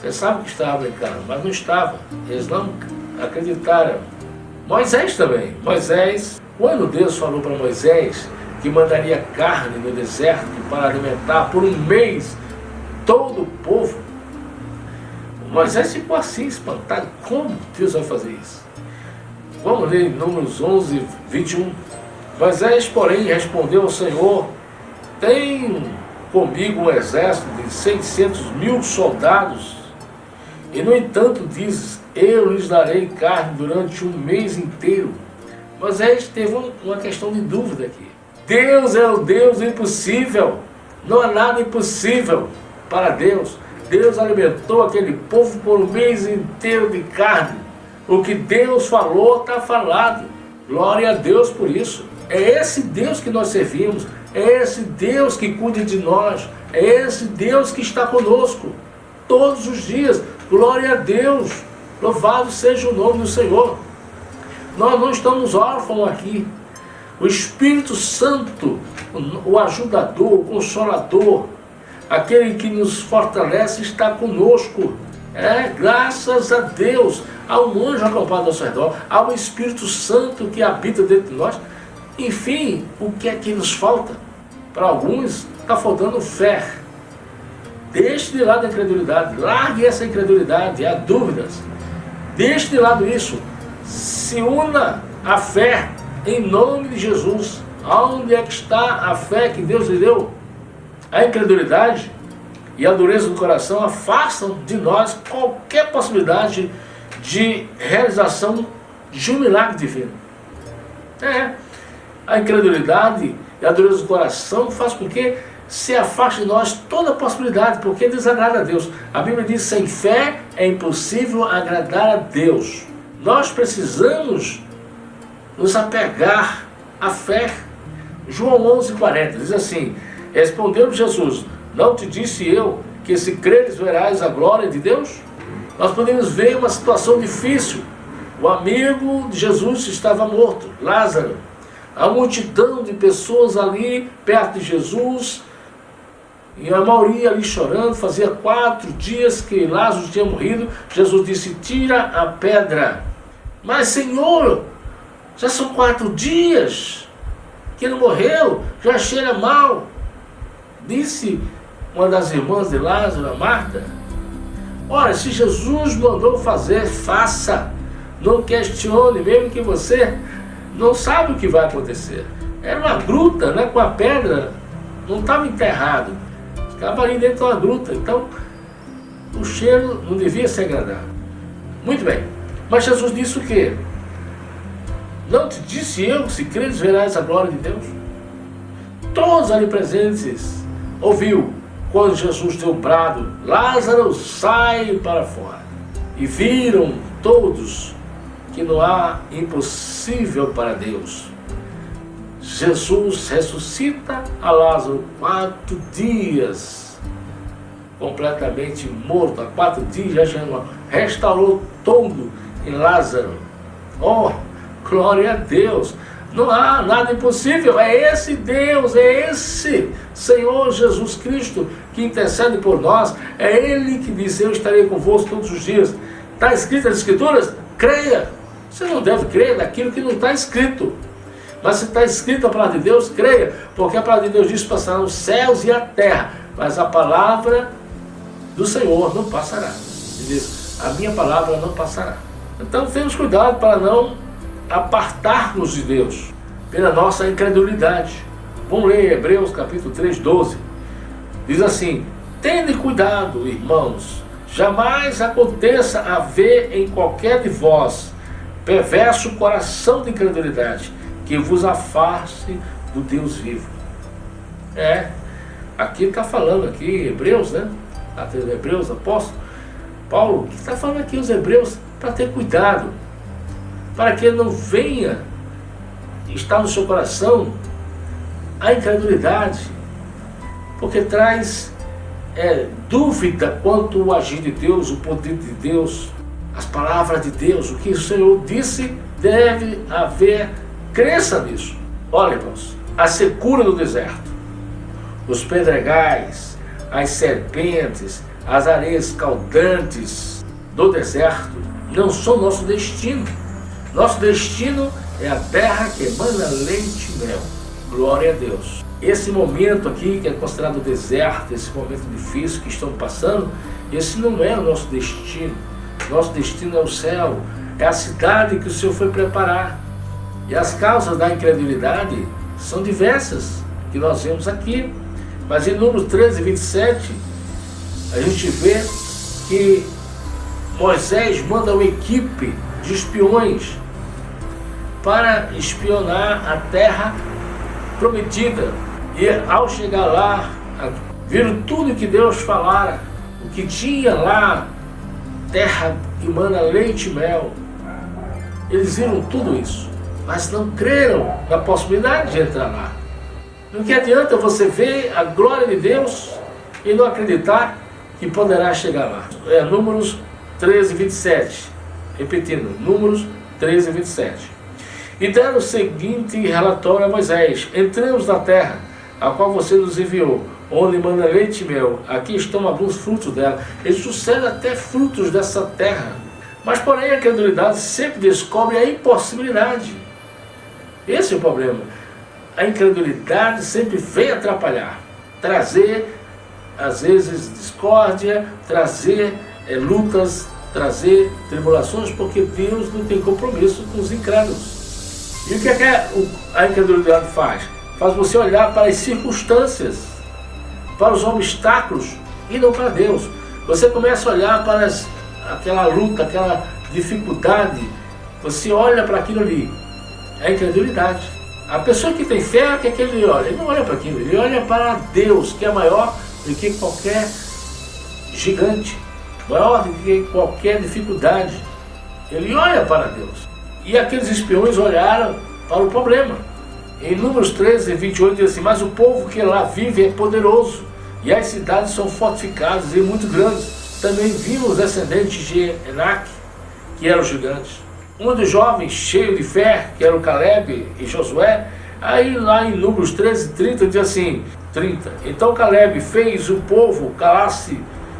Pensavam que estava brincando, mas não estava. Eles não acreditaram. Moisés também. Moisés, quando Deus falou para Moisés que mandaria carne no deserto para alimentar por um mês todo o povo, Moisés ficou assim, espantado. Como Deus vai fazer isso? Vamos ler em Números 11, 21. Moisés, porém, respondeu ao Senhor: tenho comigo um exército de 600.000 soldados, e no entanto dizes, eu lhes darei carne durante um mês inteiro. Moisés teve uma questão de dúvida aqui. Deus é o Deus impossível, não há nada impossível para Deus. Deus alimentou aquele povo por um mês inteiro de carne. O que Deus falou está falado. Glória a Deus por isso. É esse Deus que nós servimos, é esse Deus que cuida de nós, é esse Deus que está conosco todos os dias. Glória a Deus, louvado seja o nome do Senhor. Nós não estamos órfãos aqui. O Espírito Santo, o ajudador, o consolador, aquele que nos fortalece, está conosco. Graças a Deus, há um anjo acampado ao nosso redor, há um Espírito Santo que habita dentro de nós. Enfim, o que é que nos falta? Para alguns, está faltando fé. Deixe de lado a incredulidade, largue essa incredulidade, há dúvidas. Deixe de lado isso, se una à fé, em nome de Jesus. Aonde é que está a fé que Deus lhe deu? A incredulidade e a dureza do coração afastam de nós qualquer possibilidade de realização de um milagre divino. A incredulidade e a dureza do coração faz com que se afaste de nós toda a possibilidade, porque desagrada a Deus. A Bíblia diz: sem fé é impossível agradar a Deus. Nós precisamos nos apegar a fé. João 11:40 diz assim: respondeu Jesus, não te disse eu que se creres verás a glória de Deus? Nós podemos ver uma situação difícil. O amigo de Jesus estava morto, Lázaro. A multidão de pessoas ali perto de Jesus, e a maioria ali chorando. Fazia 4 dias que Lázaro tinha morrido. Jesus disse: tira a pedra. Mas Senhor, já são 4 dias que ele morreu, já cheira mal. Disse uma das irmãs de Lázaro, a Marta. Ora, se Jesus mandou fazer, faça. Não questione, mesmo que você não sabe o que vai acontecer. Era uma gruta, né, com a pedra, não estava enterrado, ficava ali dentro de uma gruta. Então o cheiro não devia ser agradável. Muito bem, mas Jesus disse o quê? Não te disse eu que se creres verás a glória de Deus? Todos ali presentes ouviu quando Jesus deu um brado: Lázaro, sai para fora. E viram todos que não há impossível para Deus. Jesus ressuscita a Lázaro 4 dias, completamente morto. Há 4 dias já restaurou todo em Lázaro. Oh, glória a Deus! Não há nada impossível. É esse Deus, é esse Senhor Jesus Cristo que intercede por nós. É Ele que diz: eu estarei convosco todos os dias. Está escrito nas Escrituras? Creia. Você não deve crer naquilo que não está escrito. Mas se está escrito a palavra de Deus, creia. Porque a palavra de Deus diz: passarão os céus e a terra, mas a palavra do Senhor não passará. Ele diz: a minha palavra não passará. Então temos cuidado para não apartar-nos de Deus pela nossa incredulidade. Vamos ler Hebreus capítulo 3:12. Diz assim: tende cuidado, irmãos, jamais aconteça haver em qualquer de vós perverso coração de incredulidade, que vos afaste do Deus vivo. Aqui está falando aqui em Hebreus, né? Hebreus, apóstolo Paulo, que está falando aqui os hebreus para ter cuidado, para que não venha estar no seu coração a incredulidade, porque traz dúvida quanto ao agir de Deus, o poder de Deus, as palavras de Deus, o que o Senhor disse, deve haver crença nisso. Olha, irmãos, a secura do deserto, os pedregais, as serpentes, as areias escaldantes do deserto não são nosso destino. Nosso destino é a terra que emana leite e mel. Glória a Deus. Esse momento aqui, que é considerado deserto, esse momento difícil que estamos passando, esse não é o nosso destino. Nosso destino é o céu, é a cidade que o Senhor foi preparar. E as causas da incredulidade são diversas, que nós vemos aqui. Mas em Números 13:27, a gente vê que Moisés manda uma equipe de espiões para espionar a terra prometida. E ao chegar lá, viram tudo que Deus falara, o que tinha lá, terra que emana leite e mel. Eles viram tudo isso, mas não creram na possibilidade de entrar lá. Não que adianta você ver a glória de Deus e não acreditar que poderá chegar lá. Números 13:27, repetindo, Números 13:27. E deram o seguinte relatório a Moisés: entremos na terra, a qual você nos enviou, onde manda leite e mel. Aqui estão alguns frutos dela. Eles sucedem até frutos dessa terra. Mas porém a incredulidade sempre descobre a impossibilidade. Esse é o problema. A incredulidade sempre vem atrapalhar, trazer às vezes discórdia, trazer lutas, trazer tribulações, porque Deus não tem compromisso com os incrédulos. E o que a incredulidade faz? Faz você olhar para as circunstâncias, para os obstáculos e não para Deus. Você começa a olhar para aquela luta, aquela dificuldade, você olha para aquilo ali. É a incredulidade. A pessoa que tem fé, o que é que ele olha? Ele não olha para aquilo, ele olha para Deus, que é maior do que qualquer gigante, maior do que qualquer dificuldade. Ele olha para Deus. E aqueles espiões olharam para o problema. Em Números 13, 28 diz assim: mas o povo que lá vive é poderoso, e as cidades são fortificadas e muito grandes. Também vimos os descendentes de Enaque, que eram gigantes. Um dos jovens cheio de fé, que era o Caleb e Josué. Aí lá em Números 13, 30 diz assim, 30. Então Caleb fez o povo calar-se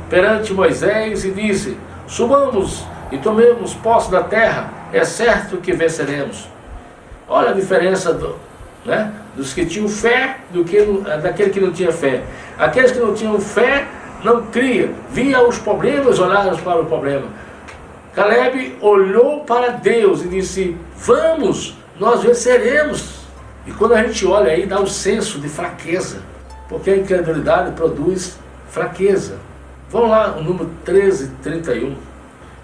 perante Moisés e disse: subamos e tomemos posse da terra, é certo que venceremos. Olha a diferença dos que tinham fé daquele que não tinha fé. Aqueles que não tinham fé não criam, via os problemas, olharam para o problema. Caleb olhou para Deus e disse: vamos, nós venceremos. E quando a gente olha aí, dá um senso de fraqueza, porque a incredulidade produz fraqueza. Vamos lá, o número 13, 31.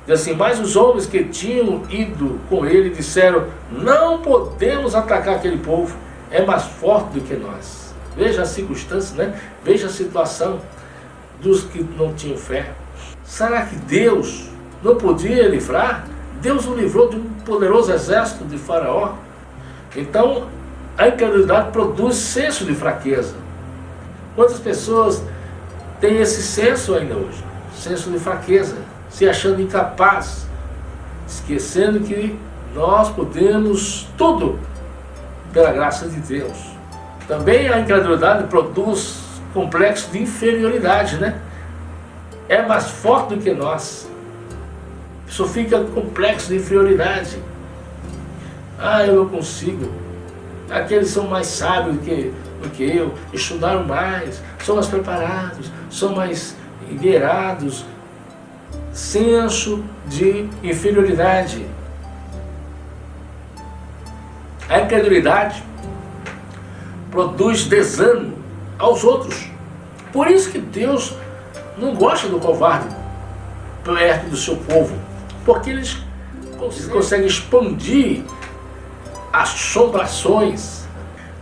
Diz assim: mas os homens que tinham ido com ele disseram: não podemos atacar aquele povo, é mais forte do que nós. Veja a circunstância, Veja a situação dos que não tinham fé. Será que Deus não podia livrar? Deus o livrou de um poderoso exército de Faraó. Então, a incredulidade produz senso de fraqueza. Quantas pessoas têm esse senso ainda hoje? Senso de fraqueza, se achando incapaz, esquecendo que nós podemos tudo pela graça de Deus. Também a incredulidade produz complexo de inferioridade, É mais forte do que nós. Isso fica complexo de inferioridade. Eu não consigo. Aqueles são mais sábios do que eu, estudaram mais, são mais preparados, são mais liderados. Senso de inferioridade. A incredulidade produz desânimo aos outros. Por isso que Deus não gosta do covarde perto do seu povo, porque eles conseguem expandir assombrações.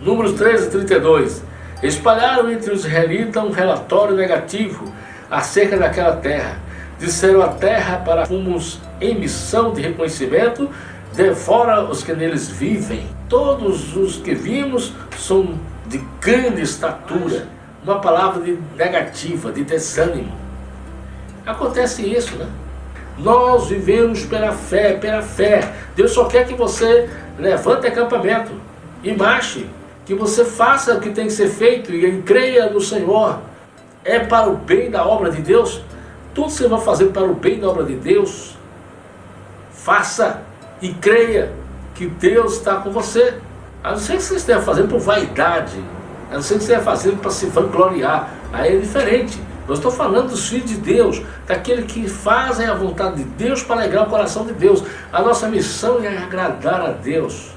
Números 13, 32. Espalharam entre os israelitas um relatório negativo acerca daquela terra. Disseram à terra para fomos em missão de reconhecimento, devora os que neles vivem. Todos os que vimos são de grande estatura. Uma palavra negativa, de desânimo. Acontece isso, Nós vivemos pela fé, Deus só quer que você levante acampamento e marche, que você faça o que tem que ser feito e creia no Senhor. É para o bem da obra de Deus. Tudo você vai fazer para o bem da obra de Deus. Faça e creia que Deus está com você. A não ser que você esteja fazendo por vaidade, a não ser que você esteja fazendo para se vangloriar. Aí é diferente. Eu estou falando dos filhos de Deus, daqueles que fazem a vontade de Deus para alegrar o coração de Deus. A nossa missão é agradar a Deus,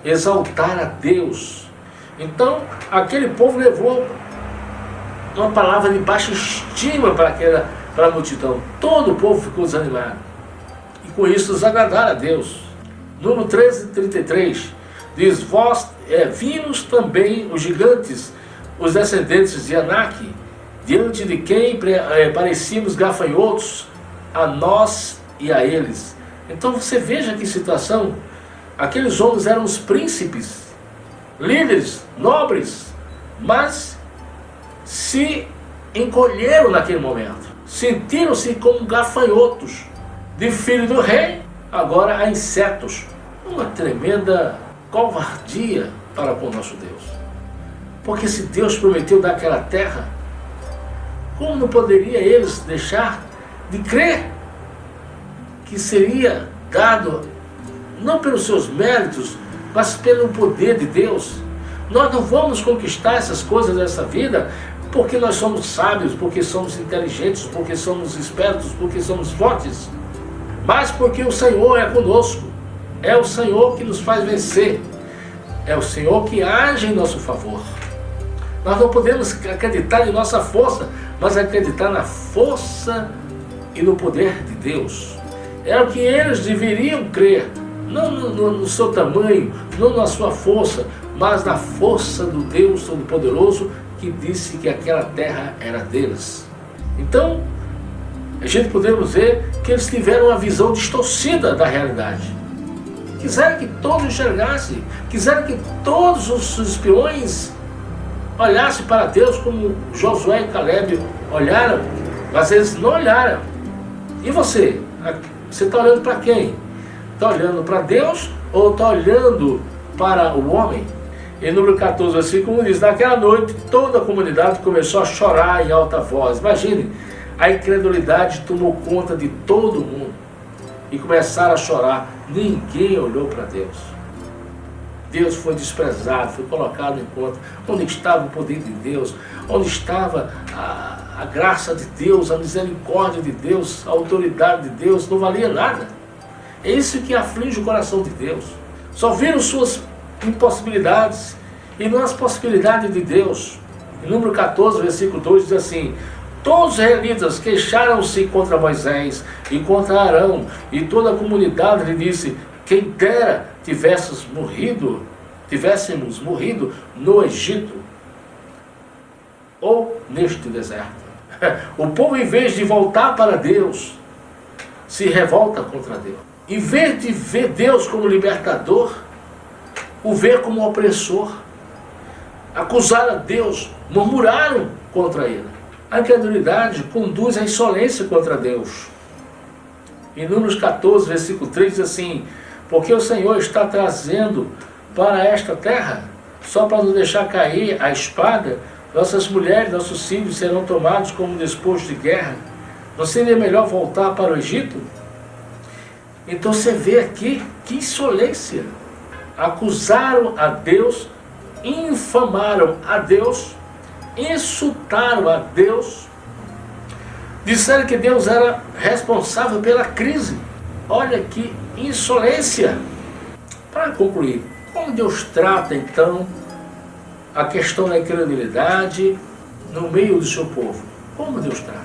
exaltar a Deus. Então, aquele povo levou uma palavra de baixa estima para a multidão. Todo o povo ficou desanimado. E com isso desagradar a Deus. Número 13, 33. Diz: vimos também os gigantes, os descendentes de Enaque, diante de quem parecíamos gafanhotos, a nós e a eles. Então você veja que situação. Aqueles homens eram os príncipes, líderes, nobres, mas se encolheram naquele momento. Sentiram-se como gafanhotos. De filho do rei, agora há insetos. Uma tremenda covardia para com o nosso Deus. Porque se Deus prometeu dar aquela terra, como não poderia eles deixar de crer que seria dado, não pelos seus méritos, mas pelo poder de Deus? Nós não vamos conquistar essas coisas dessa vida porque nós somos sábios, porque somos inteligentes, porque somos espertos, porque somos fortes, mas porque o Senhor é conosco. É o Senhor que nos faz vencer. É o Senhor que age em nosso favor. Nós não podemos acreditar em nossa força, mas acreditar na força e no poder de Deus. É o que eles deveriam crer, não no seu tamanho, não na sua força, mas na força do Deus Todo-Poderoso que disse que aquela terra era deles. Então, a gente podemos ver que eles tiveram uma visão distorcida da realidade. quiseram que todos enxergassem, quiseram que todos os espiões olhassem para Deus como Josué e Caleb olharam, mas eles não olharam. E você? Você está olhando para quem? Está olhando para Deus ou está olhando para o homem? Em número 14, versículo 1 diz: naquela noite toda a comunidade começou a chorar em alta voz. Imagine, a incredulidade tomou conta de todo mundo e começaram a chorar. Ninguém olhou para Deus. Deus foi desprezado, foi colocado em conta. Onde estava o poder de Deus? Onde estava a graça de Deus, a misericórdia de Deus, a autoridade de Deus? Não valia nada. É isso que aflige o coração de Deus. Só viram suas impossibilidades e não as possibilidades de Deus. Em número 14, versículo 2 diz assim: todos os israelitas queixaram-se contra Moisés e contra Arão, e toda a comunidade lhe disse: quem dera tivéssemos morrido no Egito ou neste deserto. O povo, em vez de voltar para Deus, se revolta contra Deus. Em vez de ver Deus como libertador, o ver como opressor. Acusaram a Deus, murmuraram contra ele. A incredulidade conduz à insolência contra Deus. Em Números 14, versículo 3 diz assim: porque o Senhor está trazendo para esta terra, só para nos deixar cair a espada, nossas mulheres, nossos filhos serão tomados como despojo de guerra. Não seria melhor voltar para o Egito? Então você vê aqui que insolência. Acusaram a Deus, infamaram a Deus, insultaram a Deus, disseram que Deus era responsável pela crise. Olha que insolência. Para concluir, como Deus trata então a questão da incredulidade no meio do seu povo? Como Deus trata?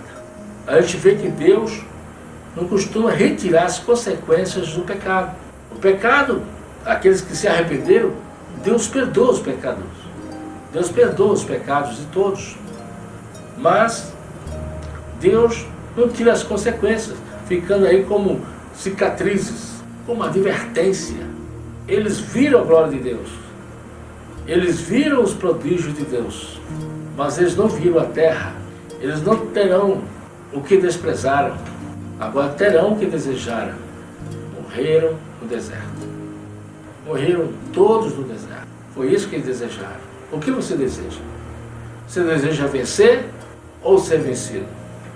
A gente vê que Deus não costuma retirar as consequências do pecado. O pecado, aqueles que se arrependeram, Deus perdoa os pecadores. Deus perdoa os pecados de todos. Mas Deus não tira as consequências, ficando aí como cicatrizes, como advertência. Eles viram a glória de Deus. Eles viram os prodígios de Deus. Mas eles não viram a terra. Eles não terão o que desprezaram. Agora terão o que desejaram. Morreram no deserto. Morreram todos no deserto. Foi isso que eles desejaram. O que você deseja? Você deseja vencer ou ser vencido?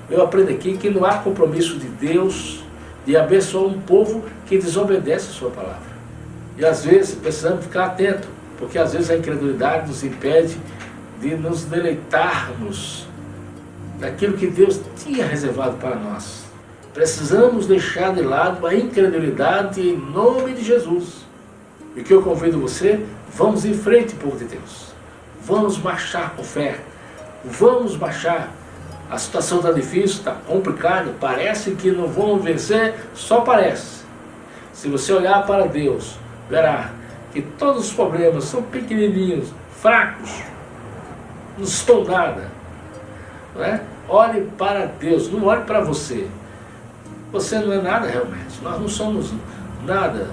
Eu aprendo aqui que não há compromisso de Deus de abençoar um povo que desobedece a sua palavra. E às vezes precisamos ficar atentos, porque às vezes a incredulidade nos impede de nos deleitarmos daquilo que Deus tinha reservado para nós. Precisamos deixar de lado a incredulidade em nome de Jesus. E o que eu convido você, vamos em frente, povo de Deus. Vamos marchar com fé. Vamos marchar. A situação está difícil, está complicada, parece que não vão vencer, só parece. Se você olhar para Deus, verá que todos os problemas são pequenininhos, fracos, não são nada. Não é? Olhe para Deus, não olhe para você. Você não é nada realmente, nós não somos nada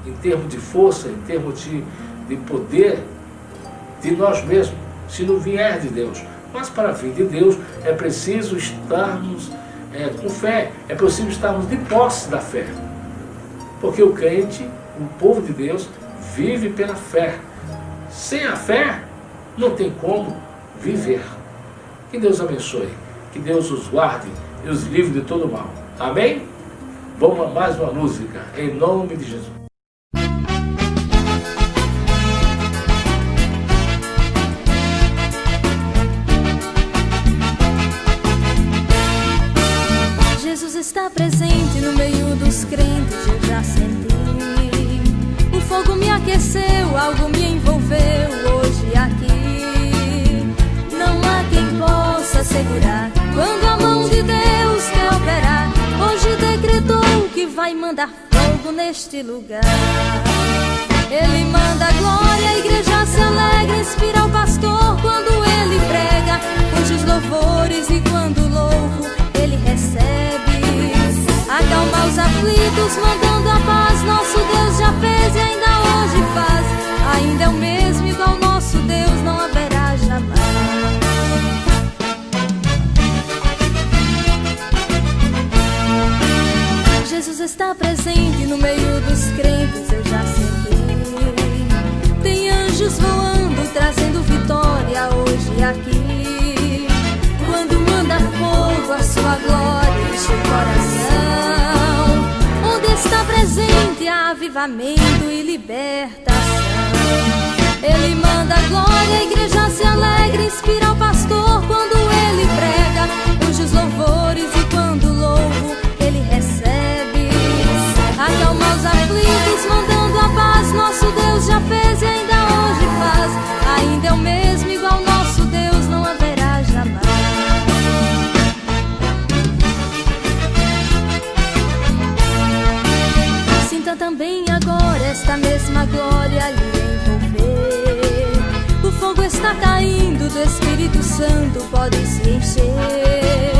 em termos de força, em termos de poder de nós mesmos, se não vier de Deus. Mas para vir de Deus é preciso estarmos com fé, é preciso estarmos de posse da fé. Porque o crente, o povo de Deus, vive pela fé. Sem a fé, não tem como viver. Que Deus abençoe, que Deus os guarde e os livre de todo mal. Amém? Vamos a mais uma música, em nome de Jesus. Jesus está presente no meio dos crentes, eu já senti. O fogo me aqueceu, algo me envolveu hoje aqui. Não há quem possa segurar quando a mão de Deus quer operar. Hoje decretou que vai mandar fogo neste lugar. Ele manda a glória, a igreja se alegra, inspira o pastor quando ele prega. Curte os louvores e quando louvo, ele recebe acalma os aflitos, mandando a paz. Nosso Deus já fez e ainda hoje faz. Ainda é o mesmo, igual nosso Deus não haverá jamais. Jesus está presente no meio dos crentes, eu já sentei. Tem anjos voando, trazendo vitória hoje aqui. Quando manda fogo, a sua glória enche o coração. Onde está presente avivamento e libertação. Ele manda glória, a igreja se alegra, inspira o pastor quando ele prega. Anjos louvores e quando louvo, ele recebe. Acalma os aflitos, mandando a paz. Nosso Deus já fez e ainda hoje faz. Ainda é o mesmo, igual nosso Deus não haverá jamais. Sinta também agora esta mesma glória lhe envolver. O fogo está caindo, do Espírito Santo pode se encher.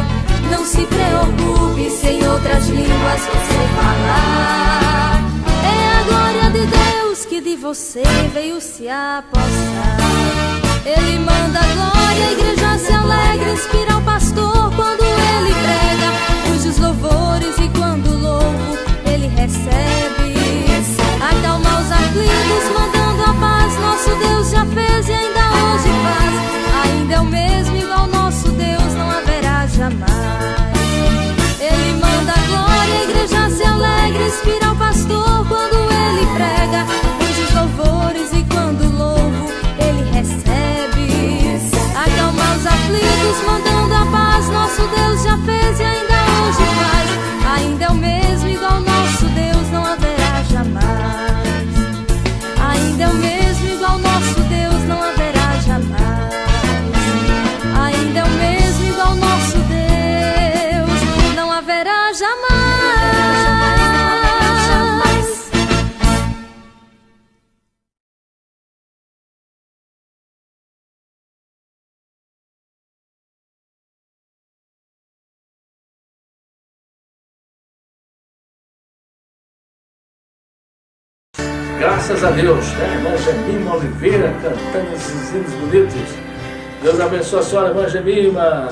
Não se preocupe se em outras línguas você falar. É a glória de Deus que de você veio se apossar. Ele manda glória, a igreja se alegra, inspira o pastor quando ele prega. Anjos louvores e quando louvo, ele recebe. Acalma os aflitos, mandando a paz. Nosso Deus já fez e ainda hoje faz. Ainda é o mesmo, igual nosso Deus não haverá jamais. Ele manda glória, a igreja se alegra, inspira o pastor quando ele prega. Anjos louvores e quando louvo, ele recebe. Acalma os aflitos, mandando a paz. Nosso Deus já fez e ainda hoje faz. Ainda é o mesmo, igual nosso Deus não haverá jamais. Ainda é o mesmo, igual nosso Deus não haverá jamais. Ainda é o mesmo, igual nosso Deus não haverá jamais. Graças a Deus, né? Irmã Gemima Oliveira cantando esses hinos bonitos. Deus abençoe a senhora, irmã Gemima,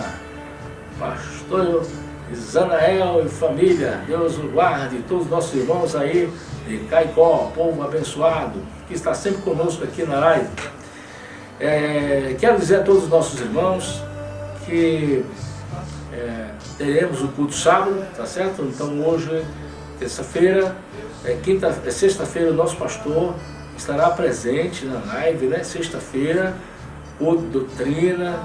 pastor Isanael e família. Deus o guarde, todos os nossos irmãos aí de Caicó, povo abençoado, que está sempre conosco aqui na live. Quero dizer a todos os nossos irmãos que teremos o culto sábado, tá certo? Então hoje, terça-feira, sexta-feira, o nosso pastor estará presente na live, né? Sexta-feira, o doutrina,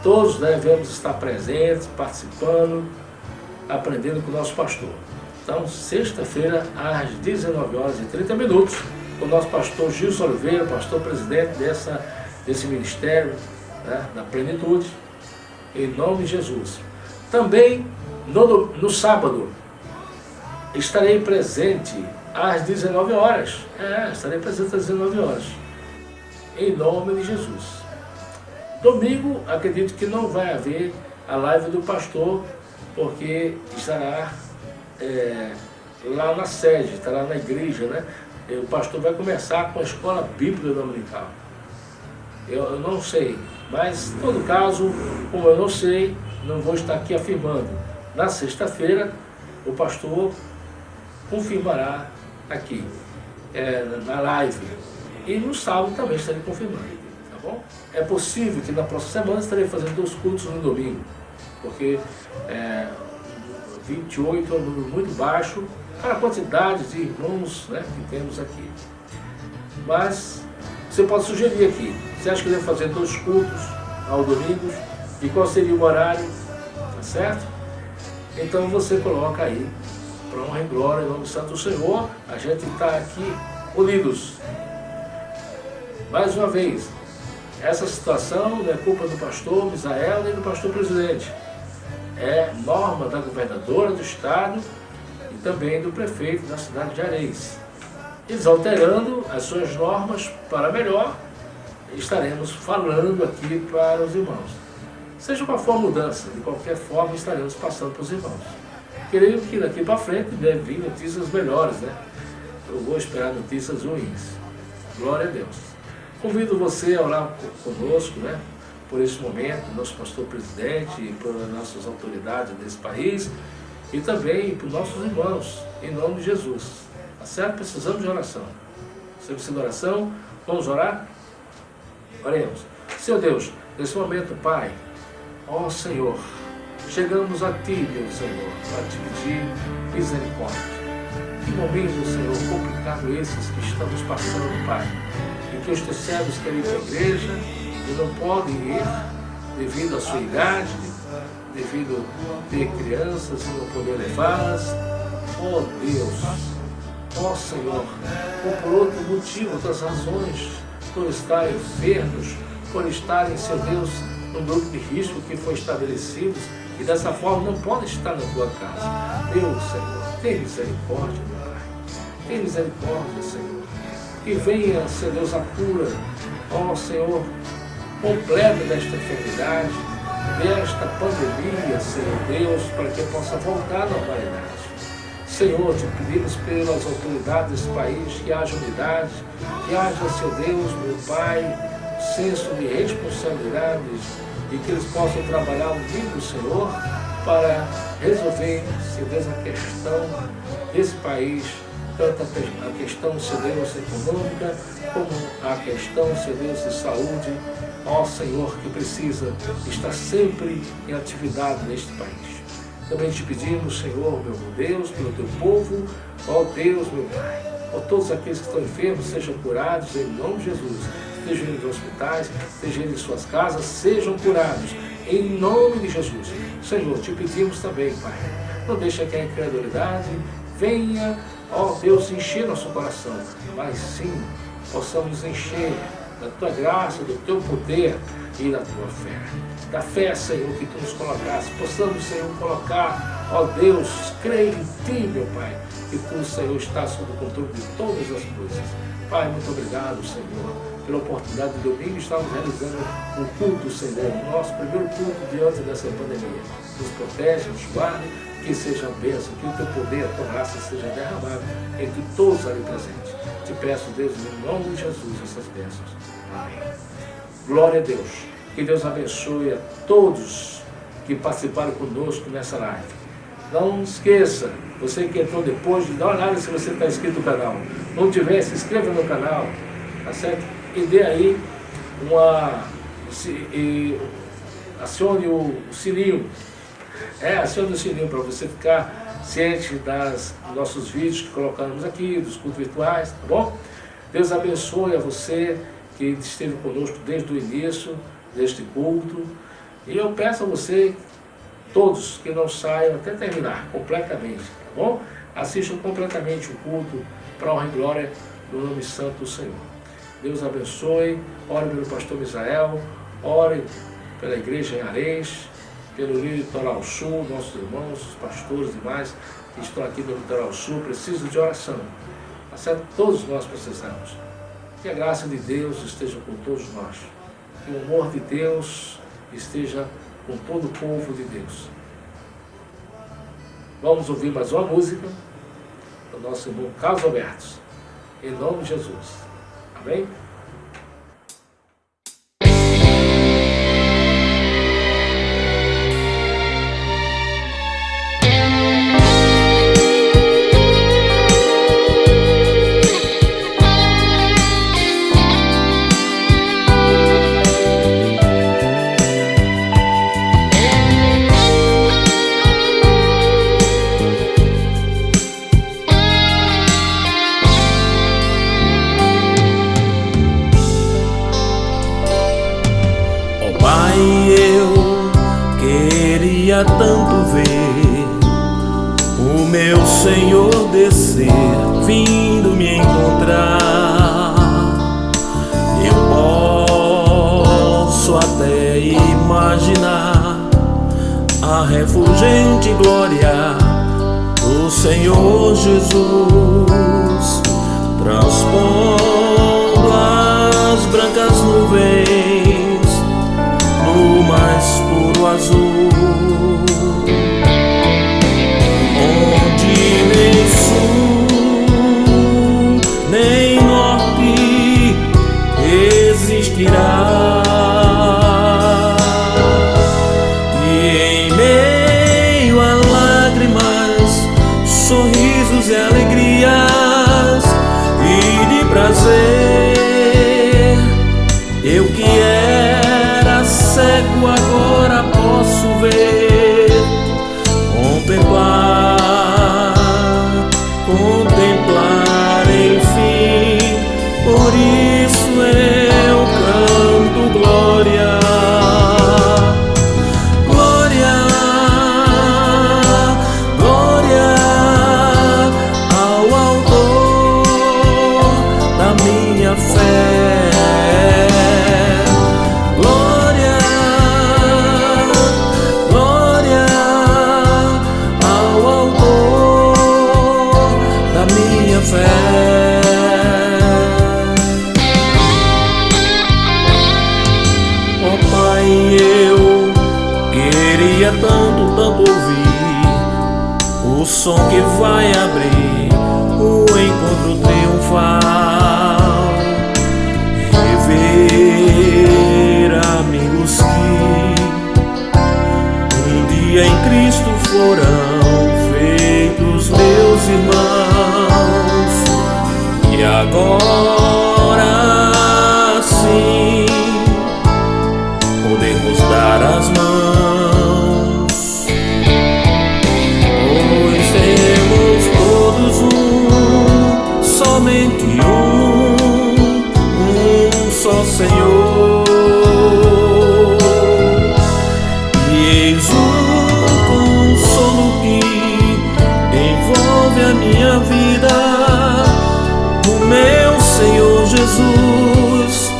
todos devemos estar presentes, participando, aprendendo com o nosso pastor. Então, sexta-feira, às 19h30, com o nosso pastor Gilson Oliveira, pastor presidente desse ministério, né? Da plenitude, em nome de Jesus. Também, no sábado, estarei presente às 19h. Estarei presente às 19h. Em nome de Jesus. Domingo, acredito que não vai haver a live do pastor, porque estará lá na sede, estará na igreja, né? E o pastor vai começar com a escola bíblica dominical. Eu não sei, mas em todo caso, como eu não sei, não vou estar aqui afirmando. Na sexta-feira, o pastor confirmará aqui, na live, e no sábado também estarei confirmando, tá bom? É possível que na próxima semana estarei fazendo 2 cultos no domingo, porque 28 é um número muito baixo para a quantidade de irmãos, né, que temos aqui. Mas você pode sugerir aqui, você acha que eu devo fazer 2 cultos ao domingo, e qual seria o horário, tá certo? Então você coloca aí, para honra e glória, em nome do Santo do Senhor, a gente está aqui unidos. Mais uma vez, essa situação não é culpa do pastor Misael nem do pastor presidente. É norma da governadora do estado e também do prefeito da cidade de Areias. Eles alterando as suas normas para melhor, estaremos falando aqui para os irmãos. Seja qual for a mudança, de qualquer forma estaremos passando para os irmãos. creio que daqui para frente deve vir notícias melhores, né? Eu vou esperar notícias ruins. Glória a Deus. Convido você a orar conosco, né? Por esse momento, nosso pastor presidente e por nossas autoridades desse país e também por nossos irmãos, em nome de Jesus. Tá certo? Precisamos de oração. Você precisa de oração? Vamos orar? Oremos. Senhor Deus, nesse momento, Pai, ó Senhor, chegamos a Ti, meu Senhor, para Te pedir misericórdia. Que momento, Senhor, complicado esses que estamos passando, Pai, em que os Teus servos querem ir para a igreja e não podem ir devido à sua idade, devido a ter crianças e não poder levá-las. Ó Deus, ó Senhor, ou por outro motivo, outras razões, por estarem enfermos, por estarem, Senhor Deus, no grupo de risco que foi estabelecido e dessa forma não podem estar na Tua casa. Deus, Senhor, tem misericórdia, meu Pai. Tem misericórdia, Senhor. E venha, Senhor Deus, a cura, ó Senhor, completa desta enfermidade, desta pandemia, Senhor Deus, para que possa voltar à normalidade. Senhor, te pedimos pelas autoridades desse país que haja unidade, que haja, Senhor Deus, meu Pai, senso de responsabilidades e que eles possam trabalhar unindo o Senhor para resolver, Senhor Deus, a questão desse país, tanto a questão, Senhor Deus, econômica, como a questão, Senhor Deus, de saúde, ó Senhor, que precisa estar sempre em atividade neste país. Também te pedimos, Senhor, meu Deus, pelo Teu povo, ó Deus, meu Pai, ó todos aqueles que estão enfermos, sejam curados em nome de Jesus. Estejam nos hospitais, estejam em suas casas, sejam curados em nome de Jesus. Senhor, te pedimos também, Pai, não deixa que a incredulidade venha, ó Deus, encher nosso coração, mas sim possamos encher da Tua graça, do Teu poder e da Tua fé. Da fé, Senhor, que Tu nos colocaste, possamos, Senhor, colocar, ó Deus, crer em Ti, meu Pai, que Tu, Senhor, estás sob o controle de todas as coisas. Pai, muito obrigado, Senhor, pela oportunidade de domingo estarmos realizando um culto, Senhor, o nosso primeiro culto diante dessa pandemia. Nos protege, nos guarde, que seja a bênção, que o Teu poder, a Tua graça seja derramada entre todos ali presentes. Te peço, Deus, em nome de Jesus, essas bênçãos. Amém. Glória a Deus. Que Deus abençoe a todos que participaram conosco nessa live. Não esqueça, você que entrou depois, de dar uma olhada se você está inscrito no canal. Não tiver, se inscreva no canal, tá certo? E dê aí acione o sininho. Acione o sininho para você ficar ciente dos nossos vídeos que colocamos aqui, dos cultos virtuais, tá bom? Deus abençoe a você que esteve conosco desde o início deste culto. E eu peço a você, todos, que não saiam até terminar completamente, tá bom? Assistam completamente o culto para a honra e glória do nome santo do Senhor. Deus abençoe, ore pelo pastor Misael, ore pela igreja em Areias, pelo Litoral Sul, nossos irmãos, os pastores e demais que estão aqui no Litoral Sul, precisam de oração. Tá certo? Todos nós precisamos. Que a graça de Deus esteja com todos nós. Que o amor de Deus esteja com todo o povo de Deus. Vamos ouvir mais uma música do nosso irmão Carlos Alberto. Em nome de Jesus. Amém? Tanto ver o meu Senhor descer, vindo me encontrar. Eu posso até imaginar a refulgente glória do Senhor Jesus, transpondo as brancas nuvens no mais puro azul. risos e alegrias e de prazer. Eu que era cego agora posso ver, contemplar, enfim. Por isso eu canto glória. Tanto ouvir o som que vai abrir o encontro triunfal, rever amigos que um dia em Cristo foram feitos meus irmãos, e agora sim podemos dar as mãos. Somente um só Senhor, e eis o consolo que envolve a minha vida, o meu Senhor Jesus,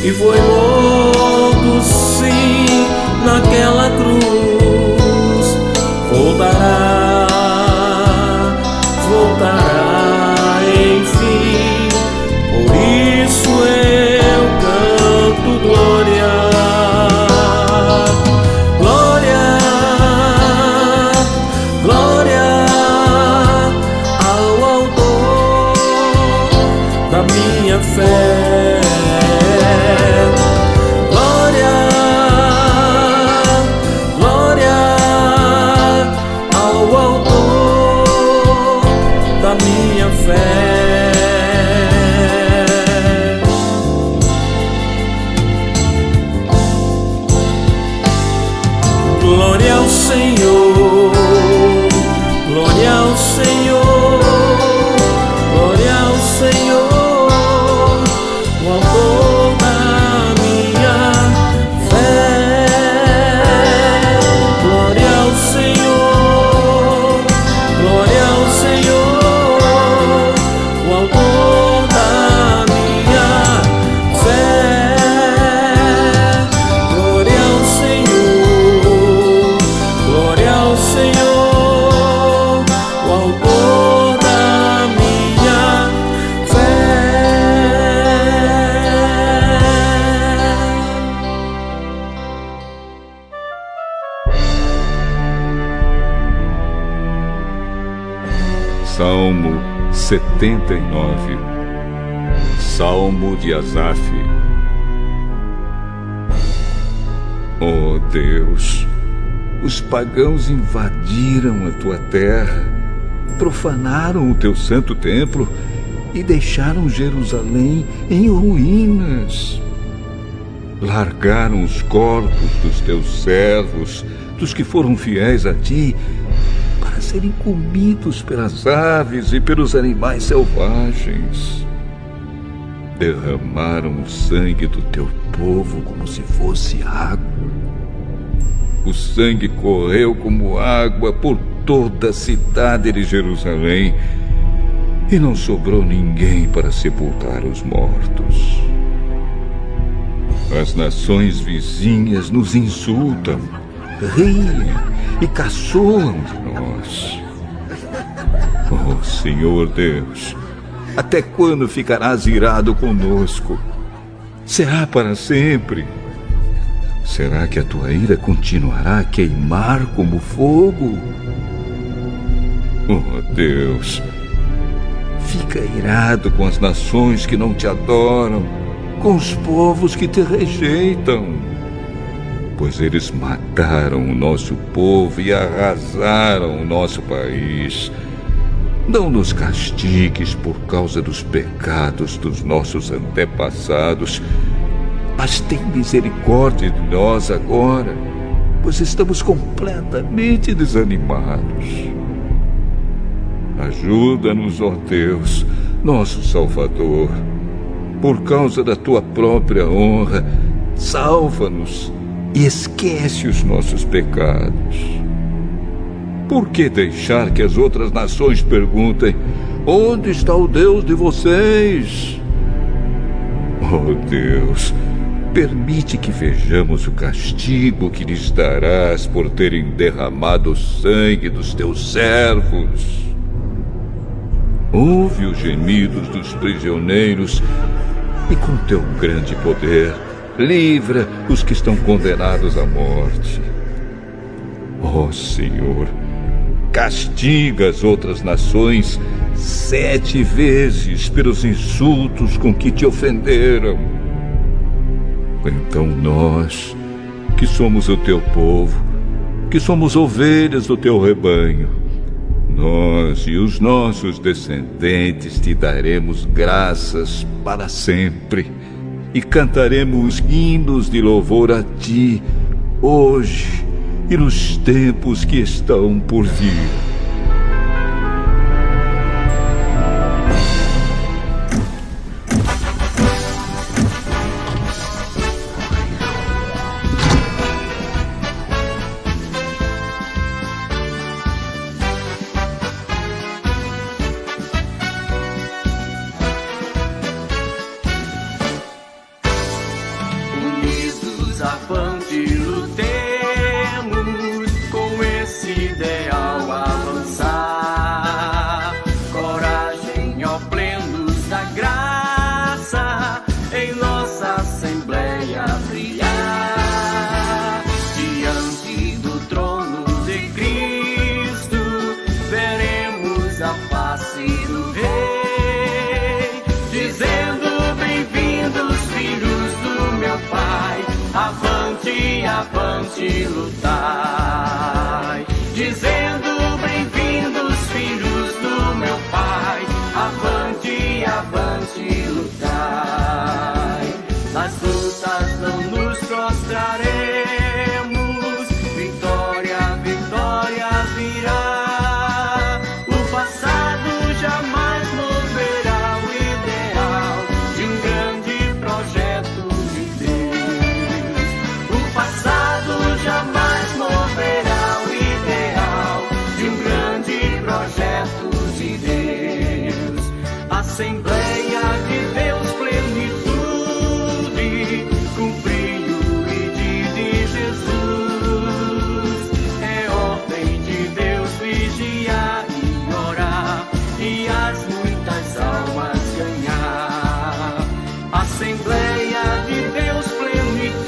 e foi morto sim naquela cruz, voltará. Enfim, por isso eu canto glória, glória, glória ao autor da minha fé. Glória, glória ao autor da minha fé. Glória ao Senhor, glória ao Senhor, glória ao Senhor, o autor da minha fé. Glória ao Senhor, glória ao Senhor, o autor da minha fé. Glória ao Senhor, glória ao Senhor, o autor da minha fé. Salmo 79. Salmo de Asaf. Oh Deus, os pagãos invadiram a tua terra, profanaram o teu santo templo e deixaram Jerusalém em ruínas. Largaram os corpos dos teus servos, dos que foram fiéis a ti, para serem comidos pelas aves e pelos animais selvagens. Derramaram o sangue do teu povo como se fosse água. O sangue correu como água por toda a cidade de Jerusalém, e não sobrou ninguém para sepultar os mortos. As nações vizinhas nos insultam, riem e caçoam de nós. Oh, Senhor Deus, até quando ficarás irado conosco? Será para sempre? Será que a tua ira continuará a queimar como fogo? Oh, Deus, fica irado com as nações que não te adoram, com os povos que te rejeitam, pois eles mataram o nosso povo e arrasaram o nosso país. Não nos castigues por causa dos pecados dos nossos antepassados, mas tem misericórdia de nós agora, pois estamos completamente desanimados. Ajuda-nos, ó Deus, nosso Salvador. Por causa da tua própria honra, salva-nos e esquece os nossos pecados. Por que deixar que as outras nações perguntem: onde está o Deus de vocês? Oh Deus, permite que vejamos o castigo que lhes darás por terem derramado o sangue dos teus servos. Ouve os gemidos dos prisioneiros e com teu grande poder livra os que estão condenados à morte. Ó Senhor, castiga as outras nações 7 vezes pelos insultos com que te ofenderam. Então nós, que somos o teu povo, que somos ovelhas do teu rebanho, nós e os nossos descendentes te daremos graças para sempre e cantaremos hinos de louvor a ti, hoje e nos tempos que estão por vir. Unidos avante lutemos, com esse ideal avançar. Coragem, ó plenos da graça, em nossa Assembleia brilhar. Diante do trono de Cristo, veremos a face do Rei, dizendo: bem-vindos, filhos do meu Pai, avante, avante, lutai. Dizendo: bem-vindos, filhos do meu Pai, avante, avante, lutai. Nas lutas não nos prostraremos, vitória, vitória virá. O passado jamais moverá o ideal de um grande projeto de Deus. O passado jamais moverá o ideal de um grande projeto de Deus. Assembleia de Deus, plenitude, cumprir o pedido de Jesus. É ordem de Deus vigiar e orar e as muitas almas ganhar. Assembleia de Deus, plenitude,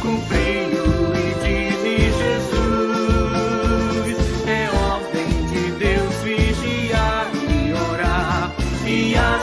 cumprir o pedido de Jesus. É ordem de Deus vigiar e orar e as